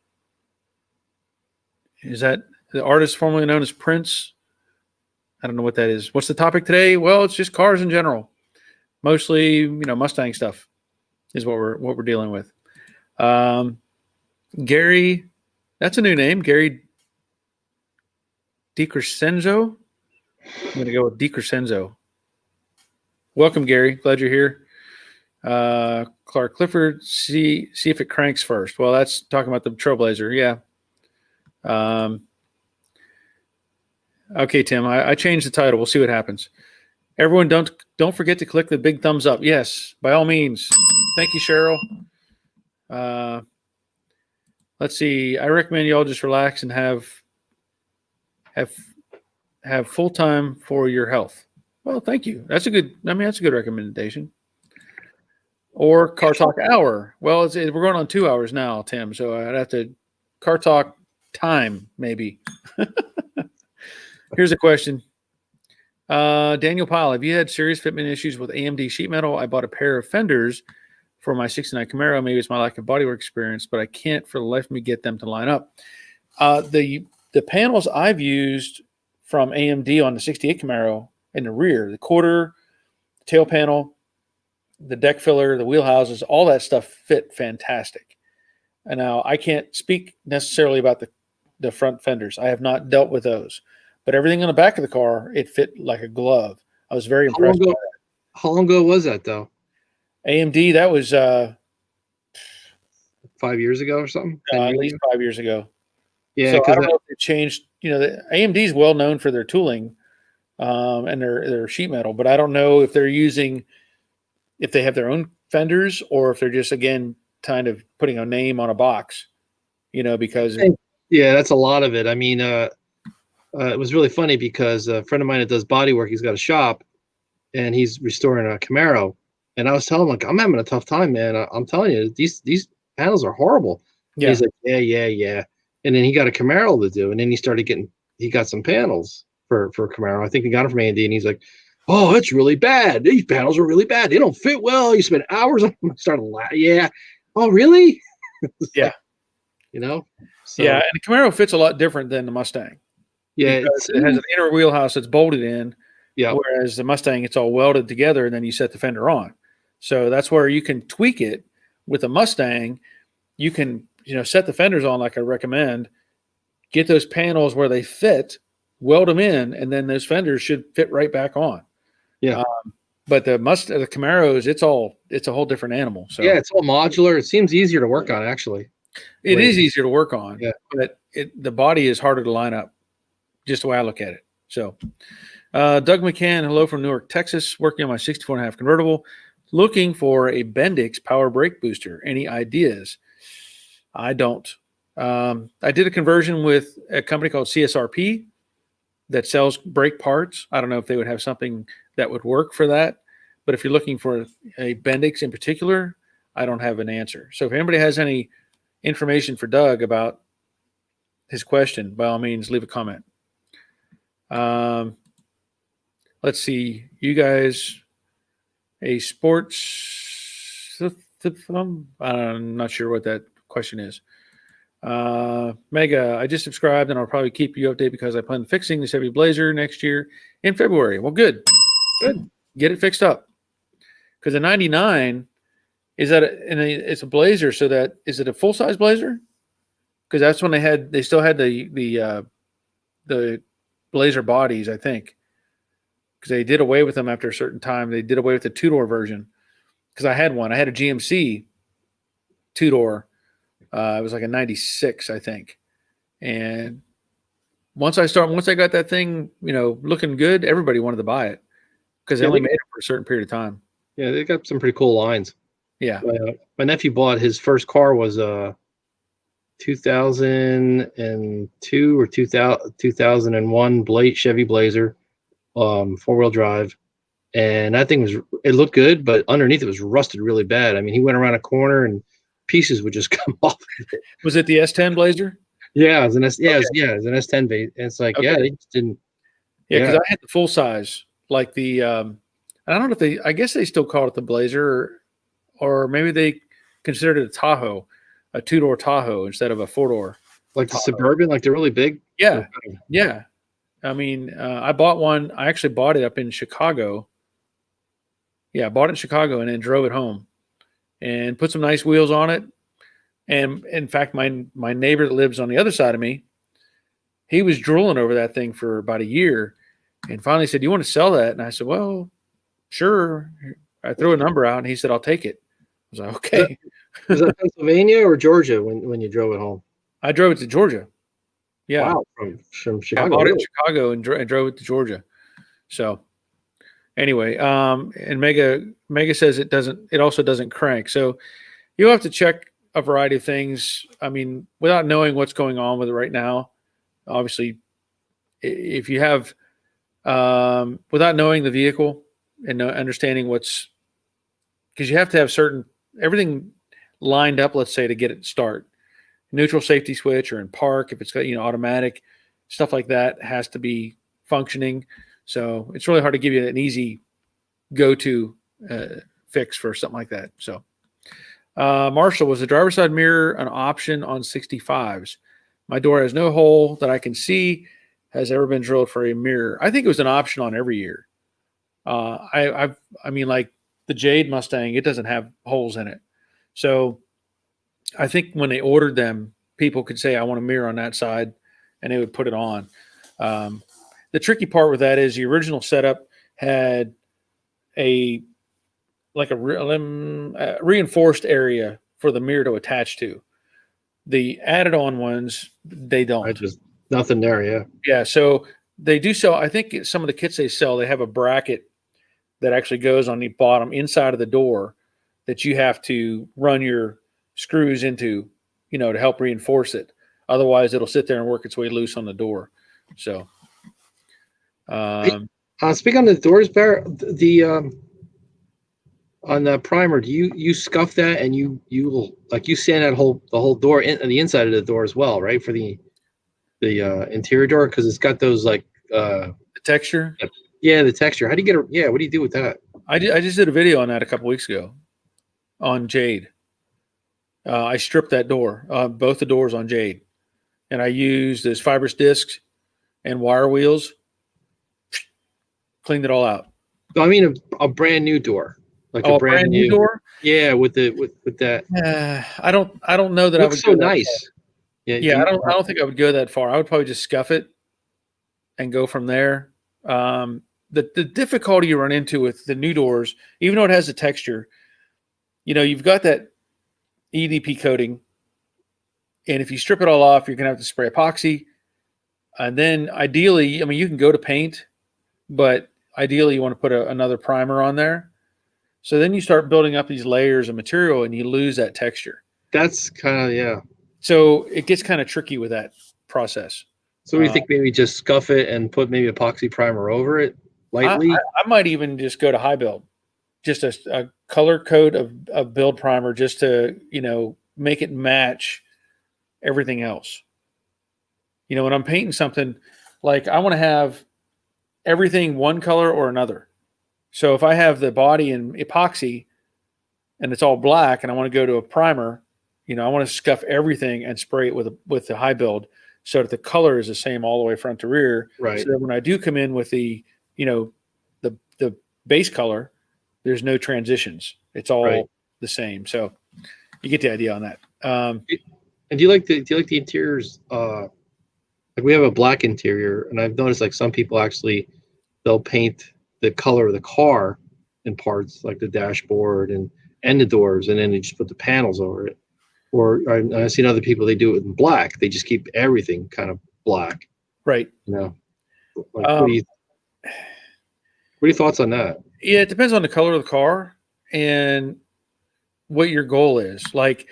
Is that the artist formerly known as Prince? I don't know what that is. What's the topic today? Well, it's just cars in general. Mostly, Mustang stuff is what we're dealing with. Gary, that's a new name. Gary DiCrescenzo. I'm going to go with DiCrescenzo. Welcome, Gary. Glad you're here. Clark Clifford, see if it cranks first. Well, that's talking about the Trailblazer. Yeah. Okay, Tim, I changed the title. We'll see what happens. Everyone, don't forget to click the big thumbs up. Yes, by all means. Thank you, Cheryl. Let's see. I recommend you all just relax and have full time for your health. Well, thank you. That's a good recommendation. Or Car Talk Hour. Well, we're going on 2 hours now, Tim. So I'd have to Car Talk time, maybe. Here's a question. Daniel Pyle, have you had serious fitment issues with AMD sheet metal? I bought a pair of fenders for my 69 Camaro. Maybe it's my lack of bodywork experience, but I can't for the life of me get them to line up. The panels I've used from AMD on the 68 Camaro in the rear, the quarter, the tail panel, the deck filler, the wheel houses, all that stuff fit fantastic. And now I can't speak necessarily about the front fenders. I have not dealt with those, but everything on the back of the car, it fit like a glove. I was very impressed by that. How long ago was that though? AMD, that was 5 years ago or something? at least 5 years ago. Yeah, so I don't know if it changed. The AMD is well known for their tooling and their sheet metal, but I don't know if if they have their own fenders or if they're just, again, kind of putting a name on a box, because. Yeah, that's a lot of it. I mean, it was really funny because a friend of mine that does bodywork, he's got a shop and he's restoring a Camaro. And I was telling him, like, I'm having a tough time, man. I'm telling you, these panels are horrible. Yeah. And he's like, yeah. And then he got a Camaro to do. And then he got some panels for Camaro. I think he got them from AMD. And he's like, oh, it's really bad. These panels are really bad. They don't fit well. You spend hours on them. I started laughing. Yeah. Oh, really? Yeah. So, yeah. And the Camaro fits a lot different than the Mustang. Yeah. It has an inner wheelhouse that's bolted in. Yeah. Whereas the Mustang, it's all welded together and then you set the fender on. So that's where you can tweak it. With a Mustang, you can, set the fenders on like I recommend, get those panels where they fit, weld them in, and then those fenders should fit right back on. Yeah. But the Camaros, it's a whole different animal. So yeah, it's all modular. It seems easier to work on, actually. It is easier to work on, yeah. But the body is harder to line up, just the way I look at it. So Doug McCann, hello from Newark, Texas, working on my 64.5 convertible, looking for a Bendix power brake booster. Any ideas? I don't. I did a conversion with a company called CSRP that sells brake parts. I don't know if they would have something that would work for that. But if you're looking for a Bendix in particular, I don't have an answer. So if anybody has any information for Doug about his question, by all means, leave a comment. let's see, you guys, a sports, I'm not sure what that question is. Mega, I just subscribed and I'll probably keep you updated because I plan on fixing the Chevy Blazer next year in February. Well, good. Get it fixed up. Because a 99, is that it's a Blazer, so that is it a full size Blazer? Because that's when they still had the Blazer bodies, I think. Because they did away with them after a certain time. They did away with the two-door version. Because I had one. I had a GMC two-door. It was like a 96, I think. And once I got that thing, looking good, everybody wanted to buy it because they only made it for a certain period of time. Yeah, they got some pretty cool lines. Yeah. My nephew bought his first car was 2002 or 2001 Chevy Blazer, 4-wheel drive. And that thing it looked good, but underneath it was rusted really bad. I mean, he went around a corner and pieces would just come off of it. Was it the S10 Blazer? Yeah, it was an it was an S10 base. And it's like, Okay. they just didn't. Yeah, because I had the full size, like the I don't know if I guess they still call it the Blazer, or maybe they considered it a Tahoe, a two-door Tahoe instead of a four-door. Like the Suburban, like they're really big. Yeah, yeah. I mean, I bought one. I actually bought it up in Chicago. Yeah, I bought it in Chicago and then drove it home and put some nice wheels on it. And in fact, my neighbor that lives on the other side of me, he was drooling over that thing for about a year and finally said, "You want to sell that?" And I said, "Well, sure." I threw a number out and he said, "I'll take it." I was like, "Okay." Was that Pennsylvania or Georgia when you drove it home? I drove it to Georgia. Yeah. Wow, from Chicago. I bought it in Chicago and drove it to Georgia. So anyway, and Mega says it also doesn't crank. So you'll have to check a variety of things. I mean, without knowing what's going on with it right now, obviously, if you have, without knowing the vehicle and understanding because you have to have everything lined up, let's say, to get it to start. Neutral safety switch or in park, if it's got, automatic, stuff like that has to be functioning. So it's really hard to give you an easy go-to fix for something like that. So Marshall, was the driver's side mirror an option on 65s? My door has no hole that I can see has ever been drilled for a mirror. I think it was an option on every year. I mean, like the Jade Mustang, it doesn't have holes in it. So I think when they ordered them, people could say, "I want a mirror on that side," and they would put it on. The tricky part with that is the original setup had a reinforced area for the mirror to attach to. The added-on ones, they don't. Nothing there, yeah. Yeah, so they do sell. I think some of the kits they sell, they have a bracket that actually goes on the bottom inside of the door that you have to run your screws into, to help reinforce it. Otherwise, it'll sit there and work its way loose on the door. So, speaking on the doors, Bear, on the primer, do you scuff that and you sand that the whole door and the inside of the door as well, right? For the interior door, because it's got those the texture. Yeah, the texture. How do you get what do you do with that? I just did a video on that a couple weeks ago on Jade. I stripped that door, both the doors on Jade, and I used those fibrous discs and wire wheels, cleaned it all out. I mean a brand new door, like a brand new door. Yeah, with that. I don't know that it I would. So nice. Yeah, I don't think I would go that far. I would probably just scuff it and go from there. The difficulty you run into with the new doors, even though it has the texture, you've got that EDP coating, and if you strip it all off, you're gonna have to spray epoxy, and then ideally, I mean, you can go to paint, but ideally you want to put another primer on there. So then you start building up these layers of material and you lose that texture. That's kind of, yeah. So it gets kind of tricky with that process. So you think maybe just scuff it and put maybe epoxy primer over it lightly? I might even just go to high build, just a color coat of build primer just to, make it match everything else. When I'm painting something, like I want to have everything one color or another. So if I have the body in epoxy and it's all black and I want to go to a primer, I want to scuff everything and spray it with the high build so that the color is the same all the way front to rear. Right. So that when I do come in with the base color, there's no transitions. It's all the same. So you get the idea on that. And do you like the interiors? Like we have a black interior, and I've noticed like some people actually they'll paint the color of the car in parts, like the dashboard and the doors, and then they just put the panels over it. Or I've seen other people, they do it in black. They just keep everything kind of black. Right. Like, what are your thoughts on that? Yeah, it depends on the color of the car and what your goal is. Like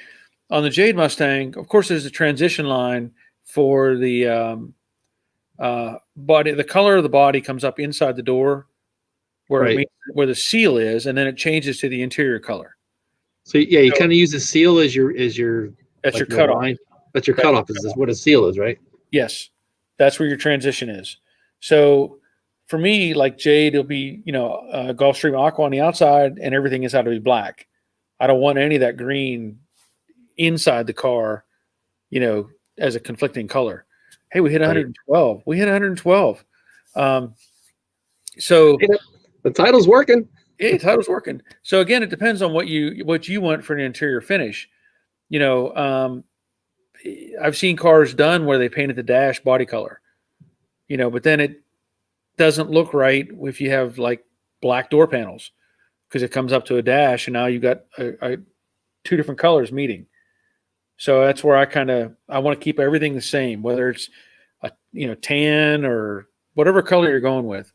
on the Jade Mustang, of course, there's a transition line for the body. The color of the body comes up inside the door where the seal is, and then it changes to the interior color. So yeah, you kind of use the seal as your that's your cutoff. That's your cutoff. Is this what a seal is, right? Yes, that's where your transition is. So for me, like Jade, it'll be Gulfstream Aqua on the outside, and everything inside will be black. I don't want any of that green inside the car, as a conflicting color. Hey, we hit 112. We hit 112. So the title's working. Yeah, the title's working. So again, it depends on what you want for an interior finish. I've seen cars done where they painted the dash body color, but then it doesn't look right if you have like black door panels because it comes up to a dash and now you've got two different colors meeting. So that's where I want to keep everything the same, whether it's tan or whatever color you're going with.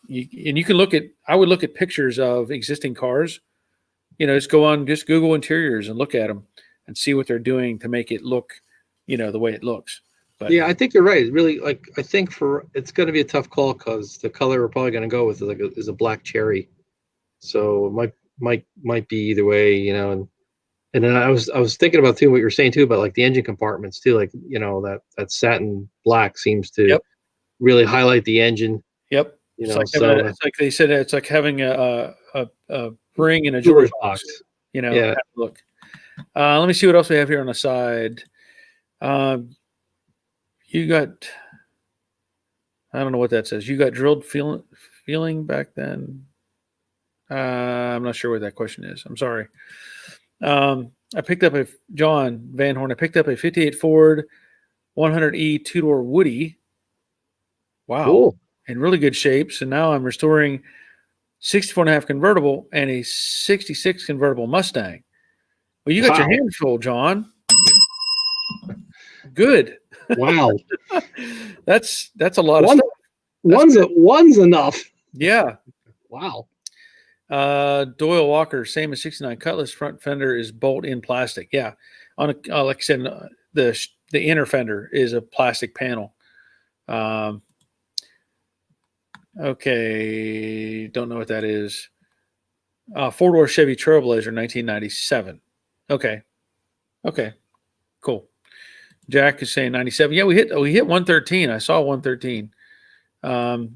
You can I would look at pictures of existing cars, just Google interiors and look at them and see what they're doing to make it look, the way it looks. But yeah, I think you're right. It's really I think it's going to be a tough call because the color we're probably going to go with is a black cherry. So it might be either way, and then I was thinking about too what you were saying too about like the engine compartments too, like that satin black seems to really highlight the engine. Yep. It's like they said, it's like having a ring in a jewelry box. Look. Let me see what else we have here on the side. You got, I don't know what that says. You got drilled feeling back then. I'm not sure what that question is. I'm sorry. I picked up John Van Horn. I picked up a 58 Ford 100E two-door Woody. Wow. Cool. In really good shape. So now I'm restoring 64.5 convertible and a 66 convertible Mustang. Well, you got your hands full, John. Good. Wow. That's a lot of stuff. One's enough. Yeah. Wow. Doyle Walker, same as 69 Cutlass. Front fender is bolt-in plastic. Yeah. Like I said, the inner fender is a plastic panel. Okay, don't know what that is. Four-door Chevy Trailblazer, 1997. Okay, cool. Jack is saying 97. Yeah, we hit 113. I saw 113. A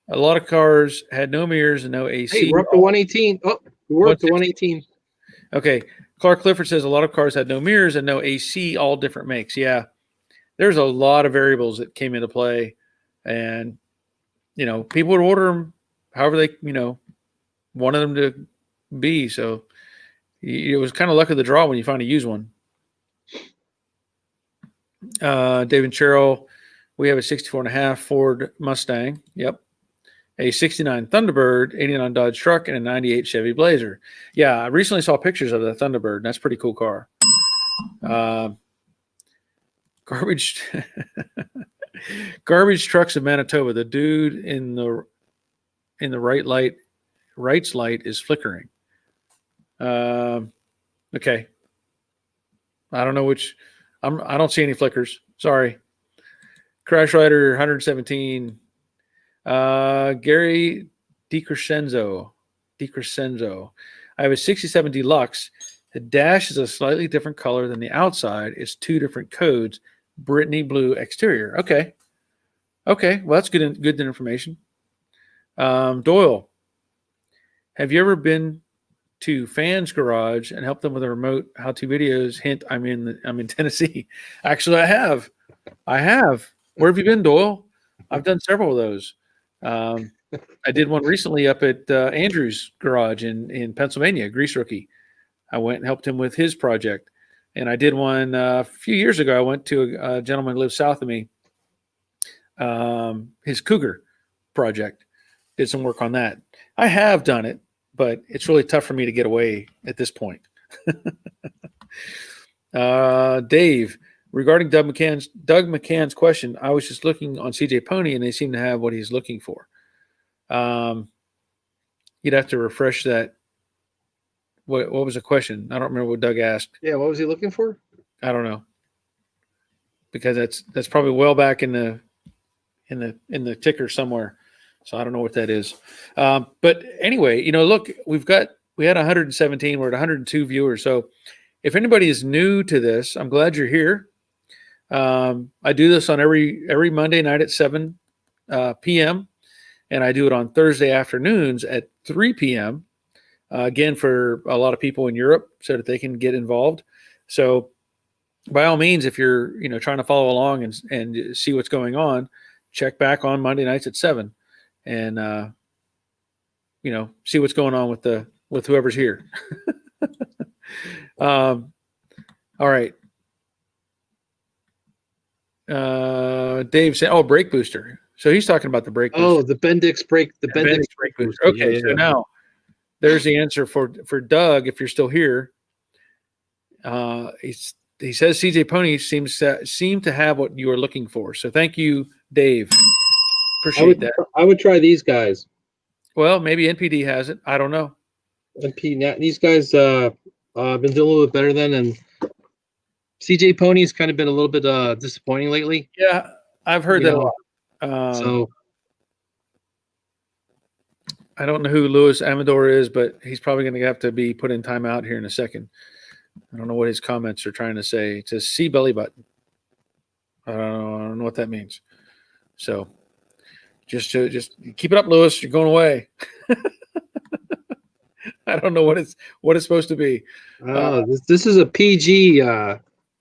lot of cars had no mirrors and no AC. Hey, we're up to 118. Oh, we're up to 118. Okay. Clark Clifford says a lot of cars had no mirrors and no AC, all different makes. Yeah. There's a lot of variables that came into play. And, people would order them however they, wanted them to be. So it was kind of luck of the draw when you finally use one. David Sherrill, we have a 64.5 Ford Mustang. Yep. A 69 Thunderbird, 89 Dodge truck, and a 98 Chevy Blazer. Yeah, I recently saw pictures of the Thunderbird, and that's a pretty cool car. Garbage trucks of Manitoba. The dude in the right's light is flickering. Okay. I don't know which. I don't see any flickers. Sorry. Crash Rider 117. Gary DiCrescenzo. I have a 67 Deluxe. The dash is a slightly different color than the outside. It's two different codes. Brittany blue exterior. Okay. Okay, well that's good information. Doyle, have you ever been to Fans Garage and helped them with a remote how-to videos? Hint: I'm in Tennessee. Actually, I have. I have. Where have you been, Doyle? I've done several of those. Um, I did one recently up at Andrew's garage in Pennsylvania, Grease Rookie. I went and helped him with his project. And I did one a few years ago. I went to a gentleman who lives south of me, his Cougar project. Did some work on that. I have done it, but it's really tough for me to get away at this point. Dave, regarding Doug McCann's question, I was just looking on CJ Pony, and they seem to have what he's looking for. You'd have to refresh that. What was the question? I don't remember what Doug asked. Yeah, what was he looking for? I don't know, because that's probably well back in the ticker somewhere. So I don't know what that is. But anyway, look, we had 117. We're at 102 viewers. So if anybody is new to this, I'm glad you're here. I do this on every Monday night at 7 p.m. and I do it on Thursday afternoons at 3 p.m. Again, for a lot of people in Europe, so that they can get involved. So by all means, if you're trying to follow along and see what's going on, check back on Monday nights at 7 and see what's going on with whoever's here. All right. Dave said, brake booster. So he's talking about the brake booster. Oh, the Bendix brake booster. Okay, so now there's the answer for Doug. If you're still here, he says CJ Pony seem to have what you are looking for. So thank you, Dave. Appreciate that. I would try these guys. Well, maybe NPD has it. I don't know. These guys been doing a little bit better than, and CJ Pony's kind of been a little bit disappointing lately. Yeah, I've heard that a lot. So I don't know who Louis Amador is, but he's probably going to have to be put in timeout here in a second. I don't know what his comments are trying to say. It says "see belly button." I don't know what that means. So just keep it up, Louis. You're going away. I don't know what it's supposed to be. This is a PG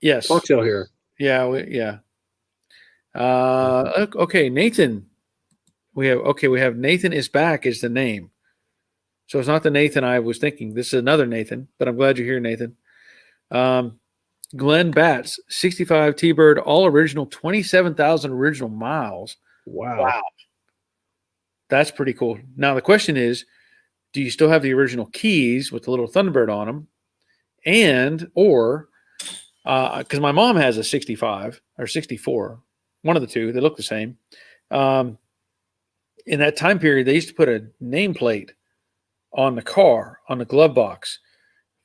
yes talk show here. Yeah. Okay, Nathan. We have Nathan is back is the name. So it's not the Nathan I was thinking. This is another Nathan, but I'm glad you're here, Nathan. Glenn Batts, 65 T-Bird, all original, 27,000 original miles. Wow. That's pretty cool. Now the question is, do you still have the original keys with the little Thunderbird on them? Or because my mom has a 65 or 64, one of the two, they look the same. In that time period, they used to put a nameplate on the car, on the glove box.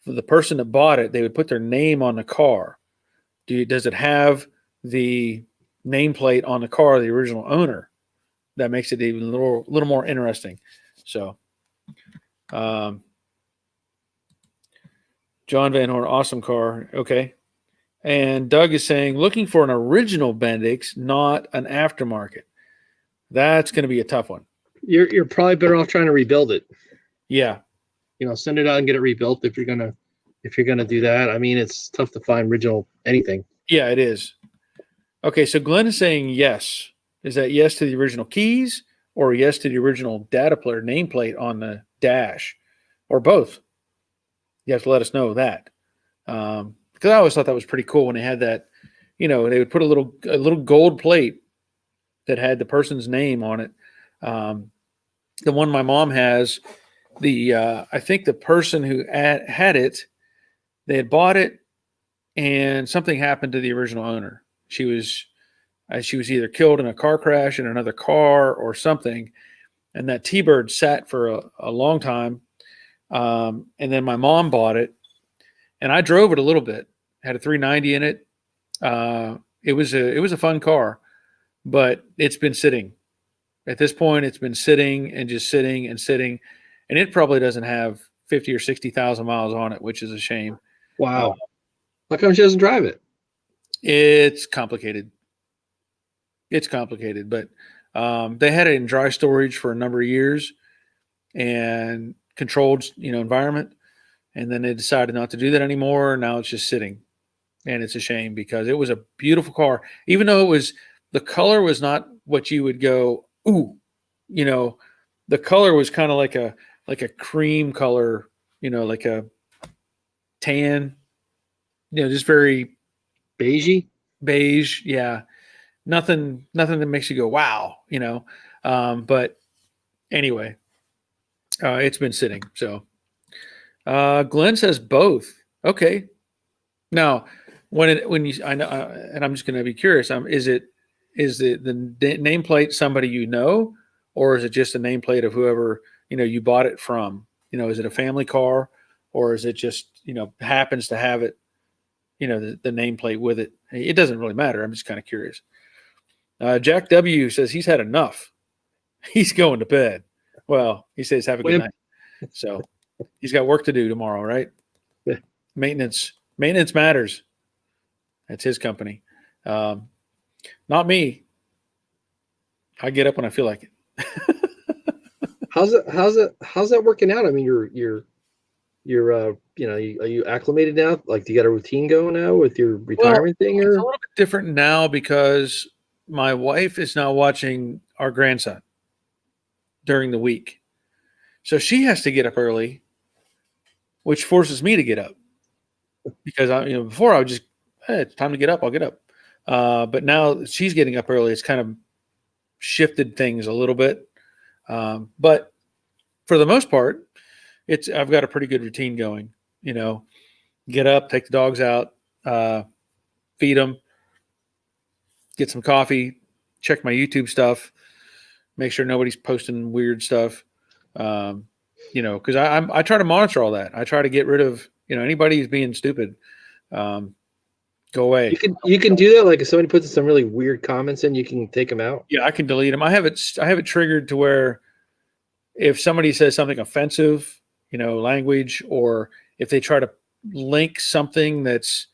For the person that bought it, they would put their name on the car. Does it have the nameplate on the car of the original owner? That makes it even a little more interesting. So, John Van Horn, awesome car. Okay. And Doug is saying, looking for an original Bendix, not an aftermarket. That's going to be a tough one. You're probably better off trying to rebuild it. Yeah. Send it out and get it rebuilt if you're gonna do that. I mean, it's tough to find original anything. Yeah, it is. Okay, so Glenn is saying yes. Is that yes to the original keys or yes to the original data player nameplate on the dash, or both? You have to let us know that. Because I always thought that was pretty cool when they had that. They would put a little gold plate that had the person's name on it. The one my mom has, I think the person who had it, they had bought it, and something happened to the original owner. She was either killed in a car crash in another car or something, and that T-Bird sat for a long time. And then my mom bought it, and I drove it a little bit. Had a 390 in it. It was a fun car, but it's been sitting. At this point, it's been sitting and just sitting and sitting, and it probably doesn't have 50 or 60,000 miles on it, which is a shame. Wow. How come she doesn't drive it? It's complicated. It's complicated, but they had it in dry storage for a number of years and controlled, environment. And then they decided not to do that anymore. Now it's just sitting, and it's a shame because it was a beautiful car. Even though the color was not what you would go, ooh, the color was kind of like a cream color, like a tan, just very Beigey. beige. Yeah, nothing that makes you go wow. But anyway, it's been sitting. So Glenn says both. Okay. Now, when you I know, and I'm just going to be curious. Is the nameplate somebody you know, or is it just a nameplate of whoever you bought it from? Is it a family car, or is it just happens to have it? The nameplate with it. It doesn't really matter. I'm just kind of curious. Jack W says he's had enough. He's going to bed. Well, he says have a good night. So he's got work to do tomorrow, right? Yeah. Maintenance matters. That's his company. Not me. I get up when I feel like it. How's that working out? I mean, you're are you acclimated now? Like, do you got a routine going now with your retirement thing? It's Or a little bit different now because my wife is now watching our grandson during the week. So she has to get up early, which forces me to get up because before I would just, hey, it's time to get up. I'll get up. But now she's getting up early. It's kind of shifted things a little bit. But for the most part, I've got a pretty good routine going, get up, take the dogs out, feed them, get some coffee, check my YouTube stuff, make sure nobody's posting weird stuff. Because I try to monitor all that. I try to get rid of anybody who's being stupid. Go away. You can do that. Like if somebody puts some really weird comments in, you can take them out. Yeah, I can delete them. I have it triggered to where if somebody says something offensive, language, or if they try to link something that's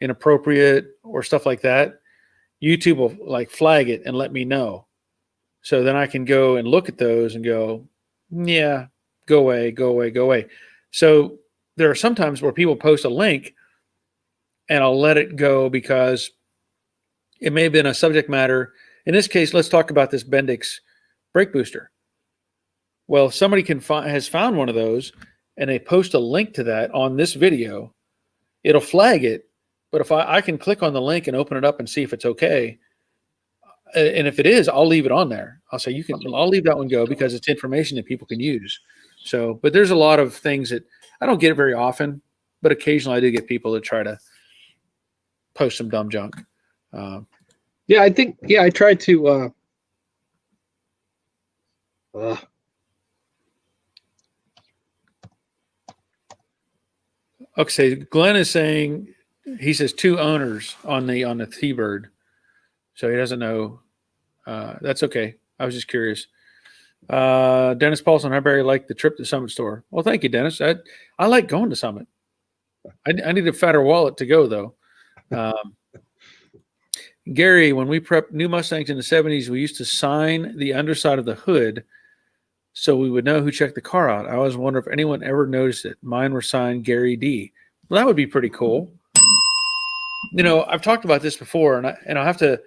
inappropriate or stuff like that, YouTube will like flag it and let me know. So then I can go and look at those and go, yeah, go away, go away, go away. So there are some times where people post a link and I'll let it go because it may have been a subject matter. In this case, let's talk about this Bendix brake booster. Well, if somebody has found one of those and they post a link to that on this video, it'll flag it. But if I can click on the link and open it up and see if it's okay, and if it is, I'll leave it on there. I'll say I'll leave that one go because it's information that people can use. So, but there's a lot of things that I don't get it very often, but occasionally I do get people that try to post some dumb junk. Yeah, I tried to. Okay, Glenn is saying he says 2 owners on the T-Bird, so he doesn't know. That's okay. I was just curious. Dennis Paulson, I very like the trip to Summit Store. Well, thank you, Dennis. I like going to Summit. I need a fatter wallet to go though. Gary, when we prepped new Mustangs in the 70s, we used to sign the underside of the hood so we would know who checked the car out. I always wonder if anyone ever noticed it. Mine were signed Gary D. Well, that would be pretty cool. I've talked about this before, and I have to.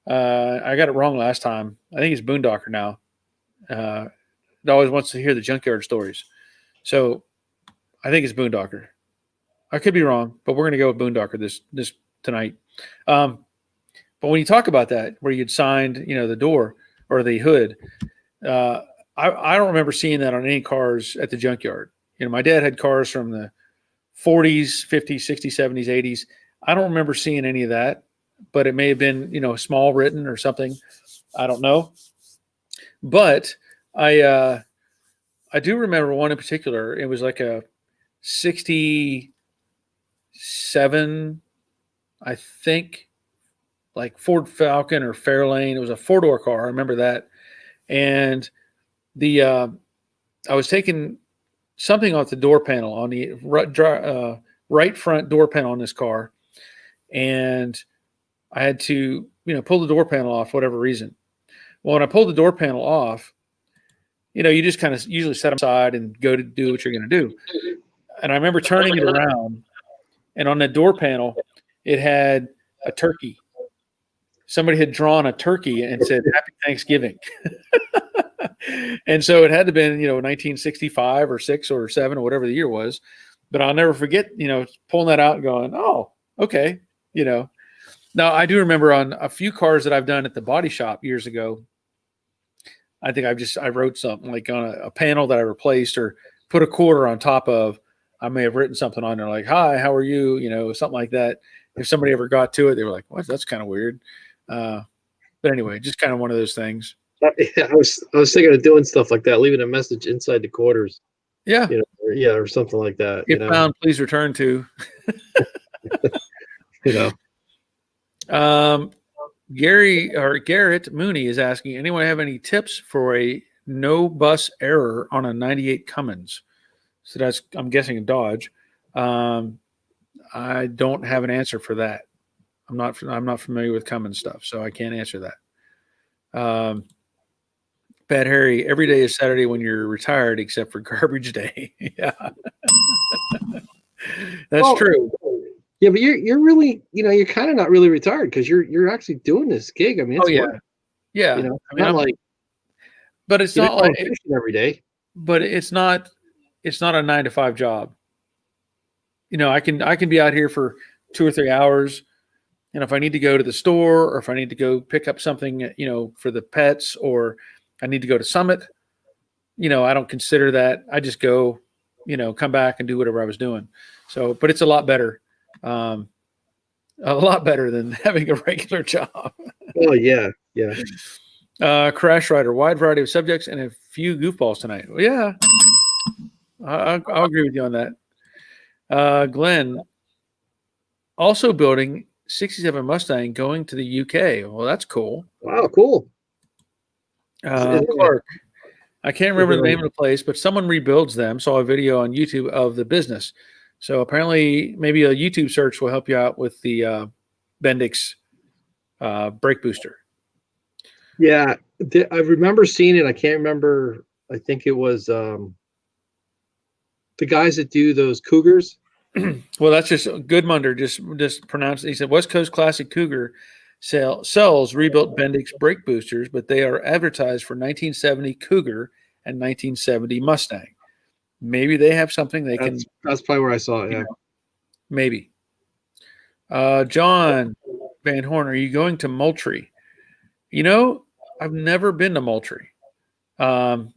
I got it wrong last time. I think it's Boondocker now. It always wants to hear the junkyard stories, so I think it's Boondocker. I could be wrong, but we're going to go with Boondocker this tonight. But when you talk about that, where you'd signed, the door or the hood, I don't remember seeing that on any cars at the junkyard. My dad had cars from the 40s, 50s, 60s, 70s, 80s. I don't remember seeing any of that, but it may have been, small written or something. I don't know. But I do remember one in particular. It was like a 67, I think, like Ford Falcon or Fairlane. It was a 4-door car. I remember that. And I was taking something off the door panel on the right front door panel on this car. And I had to, pull the door panel off, whatever reason. Well, when I pulled the door panel off, you just kind of usually set them aside and go to do what you're going to do. And I remember turning it around, and on the door panel, it had a turkey. Somebody had drawn a turkey and said, "Happy Thanksgiving." And so it had to have been, 1965 or 6 or 7 or whatever the year was. But I'll never forget, pulling that out and going, "Oh, okay." Now I do remember on a few cars that I've done at the body shop years ago, I think I wrote something like on a panel that I replaced or put a quarter on top of. I may have written something on there like, "Hi, how are you?" Something like that. If somebody ever got to it, they were like, "What? That's kind of weird." But anyway, just kind of one of those things. I was thinking of doing stuff like that, leaving a message inside the quarters. Yeah. Or something like that. If found, please return to. Garrett Mooney is asking, anyone have any tips for a no bus error on a 98 Cummins? So that's, I'm guessing, a Dodge. I don't have an answer for that. I'm not familiar with Cummins stuff, so I can't answer that. Bad Harry, every day is Saturday when you're retired, except for garbage day. Yeah, that's true. Yeah, but you're really, you're kind of not really retired because you're actually doing this gig. I mean, it's work. Yeah. I mean, but it's not like every day. But it's not a 9-to-5 job. I can be out here for 2 or 3 hours. And if I need to go to the store or if I need to go pick up something, for the pets, or I need to go to Summit, I don't consider that. I just go, come back and do whatever I was doing. So, but it's a lot better than having a regular job. Oh yeah. Yeah. Crash Rider, wide variety of subjects and a few goofballs tonight. Well, yeah, I'll agree with you on that. Glenn, also building 67 Mustang going to the UK. Well, that's cool. Wow, cool. Clark, I can't remember the name of the place, but someone rebuilds them. Saw a video on YouTube of the business. So apparently maybe a YouTube search will help you out with the Bendix brake booster. Yeah, I remember seeing it. I can't remember. I think it was the guys that do those Cougars. Well, that's just Goodmunder just pronounced it. He said West Coast Classic Cougar sells rebuilt Bendix brake boosters, but they are advertised for 1970 Cougar and 1970 Mustang. Maybe they have something they can. That's probably where I saw it. Yeah, maybe. John Van Horn, are you going to Moultrie? I've never been to Moultrie. Probably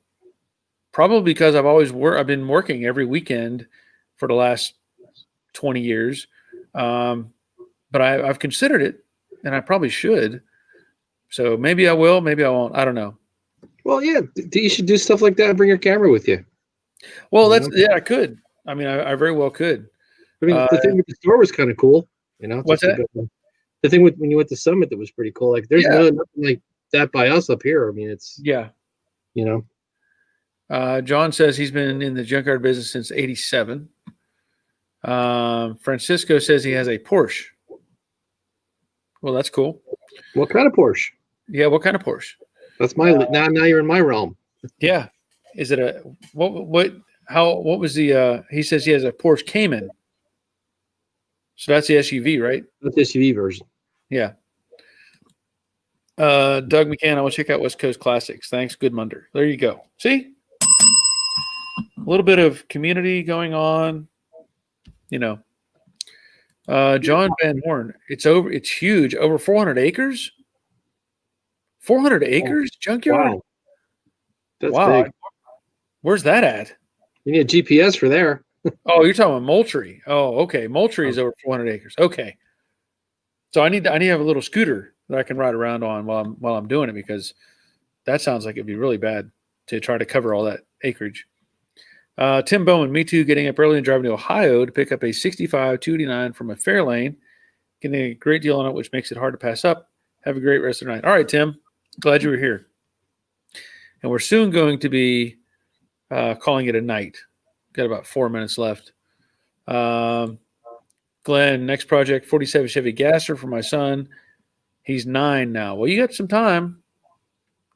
because I've been working every weekend for the last 20 years. But I've considered it, and I probably should. So maybe I will, maybe I won't. I don't know. Well, yeah, you should do stuff like that and bring your camera with you. Well, I could. I mean, I very well could. I mean, the thing with the store was kind of cool. What's that? The thing when you went to Summit that was pretty cool. Like, there's nothing like that by us up here. I mean, it's John says he's been in the junkyard business since '87. Francisco says he has a Porsche. Well, that's cool. What kind of Porsche? Yeah, what kind of Porsche? That's my now you're in my realm. Yeah. Is it what was the he says he has a Porsche Cayman. So that's the SUV, right? That's the SUV version. Yeah. Doug McCann, I will check out West Coast Classics. Thanks, Goodmunder. There you go. See? A little bit of community going on. John Van Horn. It's huge. Over 400 acres? 400 acres? Junkyard? Wow. That's big. Where's that at? You need a GPS for there. Oh, you're talking about Moultrie. Oh, okay. Moultrie is over 400 acres. Okay. So I need to have a little scooter that I can ride around on while I'm doing it, because that sounds like it'd be really bad to try to cover all that acreage. Tim Bowman, me too, getting up early and driving to Ohio to pick up a 65 289 from a Fairlane, getting a great deal on it, which makes it hard to pass up. Have a great rest of the night. All right, Tim. Glad you were here. And we're soon going to be calling it a night. Got about 4 minutes left. Glenn, next project, 47 Chevy Gasser for my son. He's 9 now. Well, you got some time.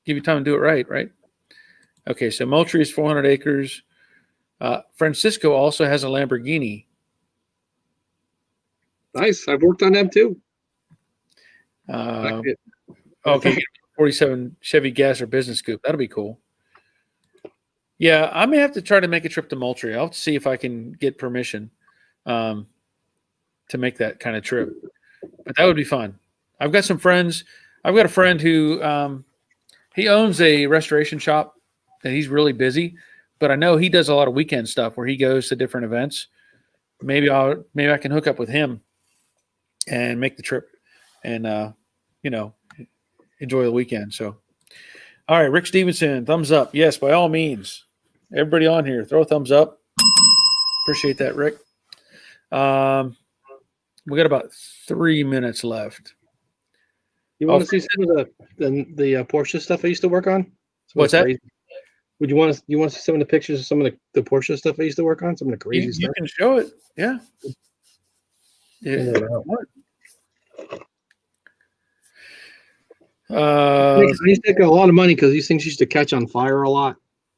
Give you time to do it right? Okay, so Moultrie is 400 acres. Francisco also has a Lamborghini. Nice. I've worked on them too. Okay, 47 Chevy Gas or Business Coupe. That'll be cool. Yeah, I may have to try to make a trip to Moultrie. I'll have to see if I can get permission to make that kind of trip. But that would be fun. I've got some friends. I've got a friend who he owns a restoration shop and he's really busy. But I know he does a lot of weekend stuff where he goes to different events. Maybe I can hook up with him and make the trip and enjoy the weekend. So, all right, Rick Stevenson, thumbs up. Yes, by all means. Everybody on here, throw a thumbs up. Appreciate that, Rick. We got about 3 minutes left. You want to see some of the Porsche stuff I used to work on? What's that? Crazy. Would you want to see some of the pictures of some of the Porsche stuff I used to work on? Some of the crazy stuff. You can show it. Yeah. I used to take a lot of money because these things used to catch on fire a lot.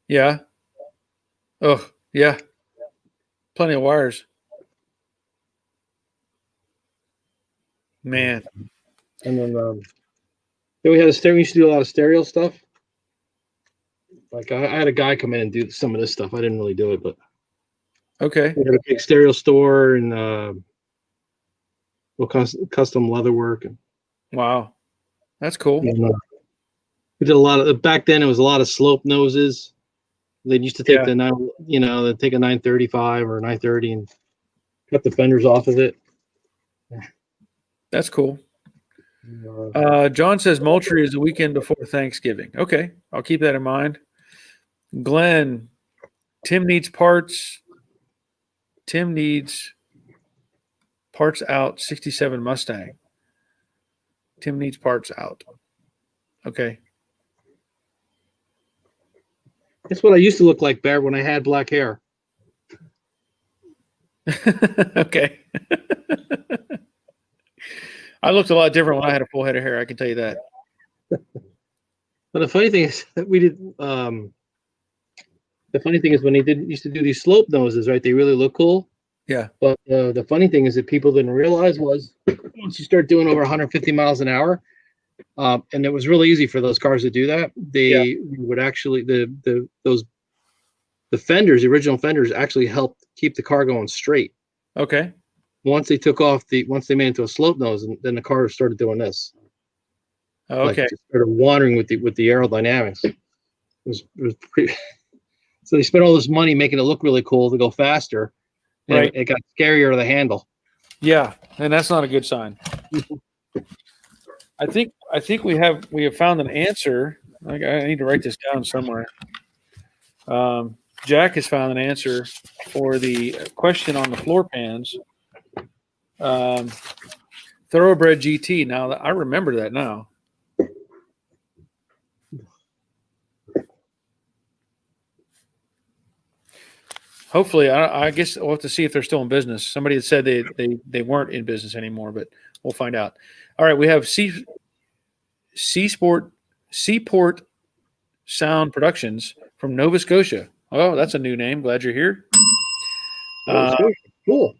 Yeah. Oh, yeah. Plenty of wires. Man. And then we had we used to do a lot of stereo stuff. Like I had a guy come in and do some of this stuff. I didn't really do it, but okay. We had a big stereo store and custom leather work. Wow, that's cool. And, we did a lot of back then. It was a lot of slope noses. They used to take they'd take a 935 or 930 and cut the fenders off of it. That's cool. John says Moultrie is the weekend before Thanksgiving. Okay, I'll keep that in mind. Glenn, Tim needs parts. Tim needs parts out. 67 Mustang. Tim needs parts out. Okay. That's what I used to look like, Bear, when I had black hair. Okay. I looked a lot different when I had a full head of hair. I can tell you that. But the funny thing is that we did. The funny thing is when they used to do these slope noses, right? They really look cool. Yeah. But the funny thing is that people didn't realize was once you start doing over 150 miles an hour, and it was really easy for those cars to do that. They would actually the fenders, the original fenders, actually helped keep the car going straight. Okay. Once they once they made it to a slope nose, and then the car started doing this. Okay. Like it started wandering with the aerodynamics. It was pretty. So they spent all this money making it look really cool to go faster, and right. It got scarier to the handle. Yeah, and that's not a good sign. I think we have found an answer. I need to write this down somewhere. Jack has found an answer for the question on the floor pans. Thoroughbred GT. Now I remember that now. Hopefully, I guess we'll have to see if they're still in business. Somebody had said they weren't in business anymore, but we'll find out. All right, we have Seaport Sound Productions from Nova Scotia. Oh, that's a new name. Glad you're here. Cool.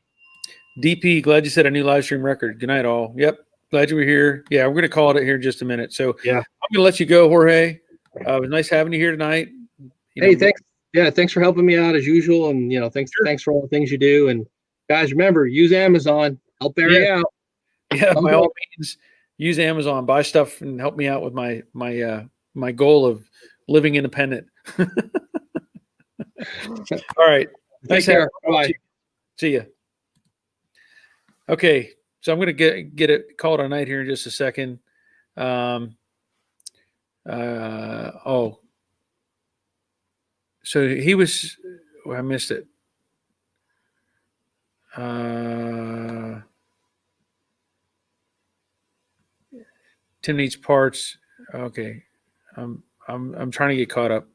DP, glad you said a new live stream record. Good night, all. Yep, glad you were here. Yeah, we're going to call it here in just a minute. So yeah, I'm going to let you go, Jorge. It was nice having you here tonight. Thanks. Yeah, thanks for helping me out as usual, and thanks for all the things you do. And guys, remember, use Amazon. Help Barry out. Yeah, by all means, use Amazon. Buy stuff and help me out with my goal of living independent. All right. Take care. Bye. See ya. Okay, so I'm going to get it called a night here in just a second. So he was. I missed it. Tim needs parts. Okay, I'm trying to get caught up.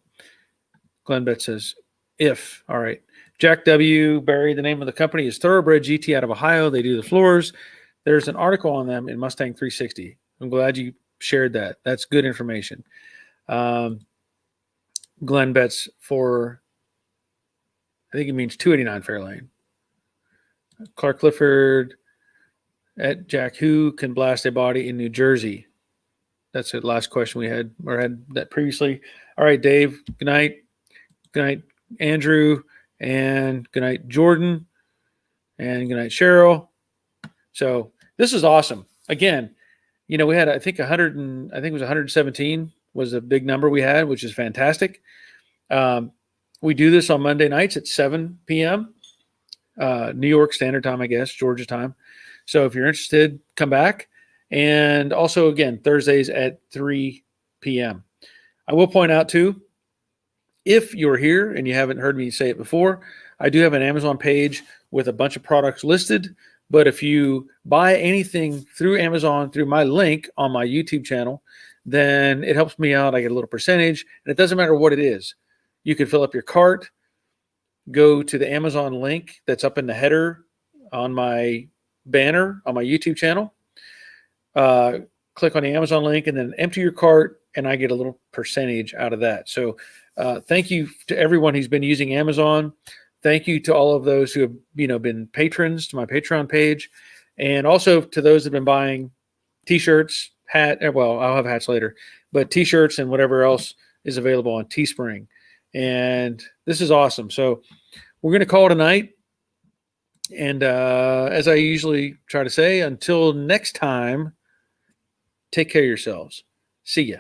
Glenn Bet says, "If all right." Jack W. Barry, the name of the company is Thoroughbred GT out of Ohio. They do the floors. There's an article on them in Mustang 360. I'm glad you shared that. That's good information. Um, Glenn bets for, I think it means 289 Fairlane. Clark Clifford at Jack, who can blast a body in New Jersey? That's the last question we had, or had that previously. All right, Dave. Good night. Good night, Andrew. And good night, Jordan. And good night, Cheryl. So this is awesome. Again, we had, I think, 100 and I think it was 117 was a big number we had, which is fantastic. We do this on Monday nights at 7 p.m. New York Standard Time, I guess, Georgia time. So if you're interested, come back. And also, again, Thursdays at 3 p.m. I will point out, too, if you're here and you haven't heard me say it before, I do have an Amazon page with a bunch of products listed. But if you buy anything through Amazon, through my link on my YouTube channel, then it helps me out. I get a little percentage, and it doesn't matter what it is. You can fill up your cart, go to the Amazon link that's up in the header on my banner on my YouTube channel, click on the Amazon link, and then empty your cart, and I get a little percentage out of that. So thank you to everyone who's been using Amazon. Thank you to all of those who have been patrons to my Patreon page, and also to those that have been buying T-shirts, well, I'll have hats later, but T-shirts and whatever else is available on Teespring. And this is awesome. So we're going to call it a night. And as I usually try to say, until next time, take care of yourselves. See ya.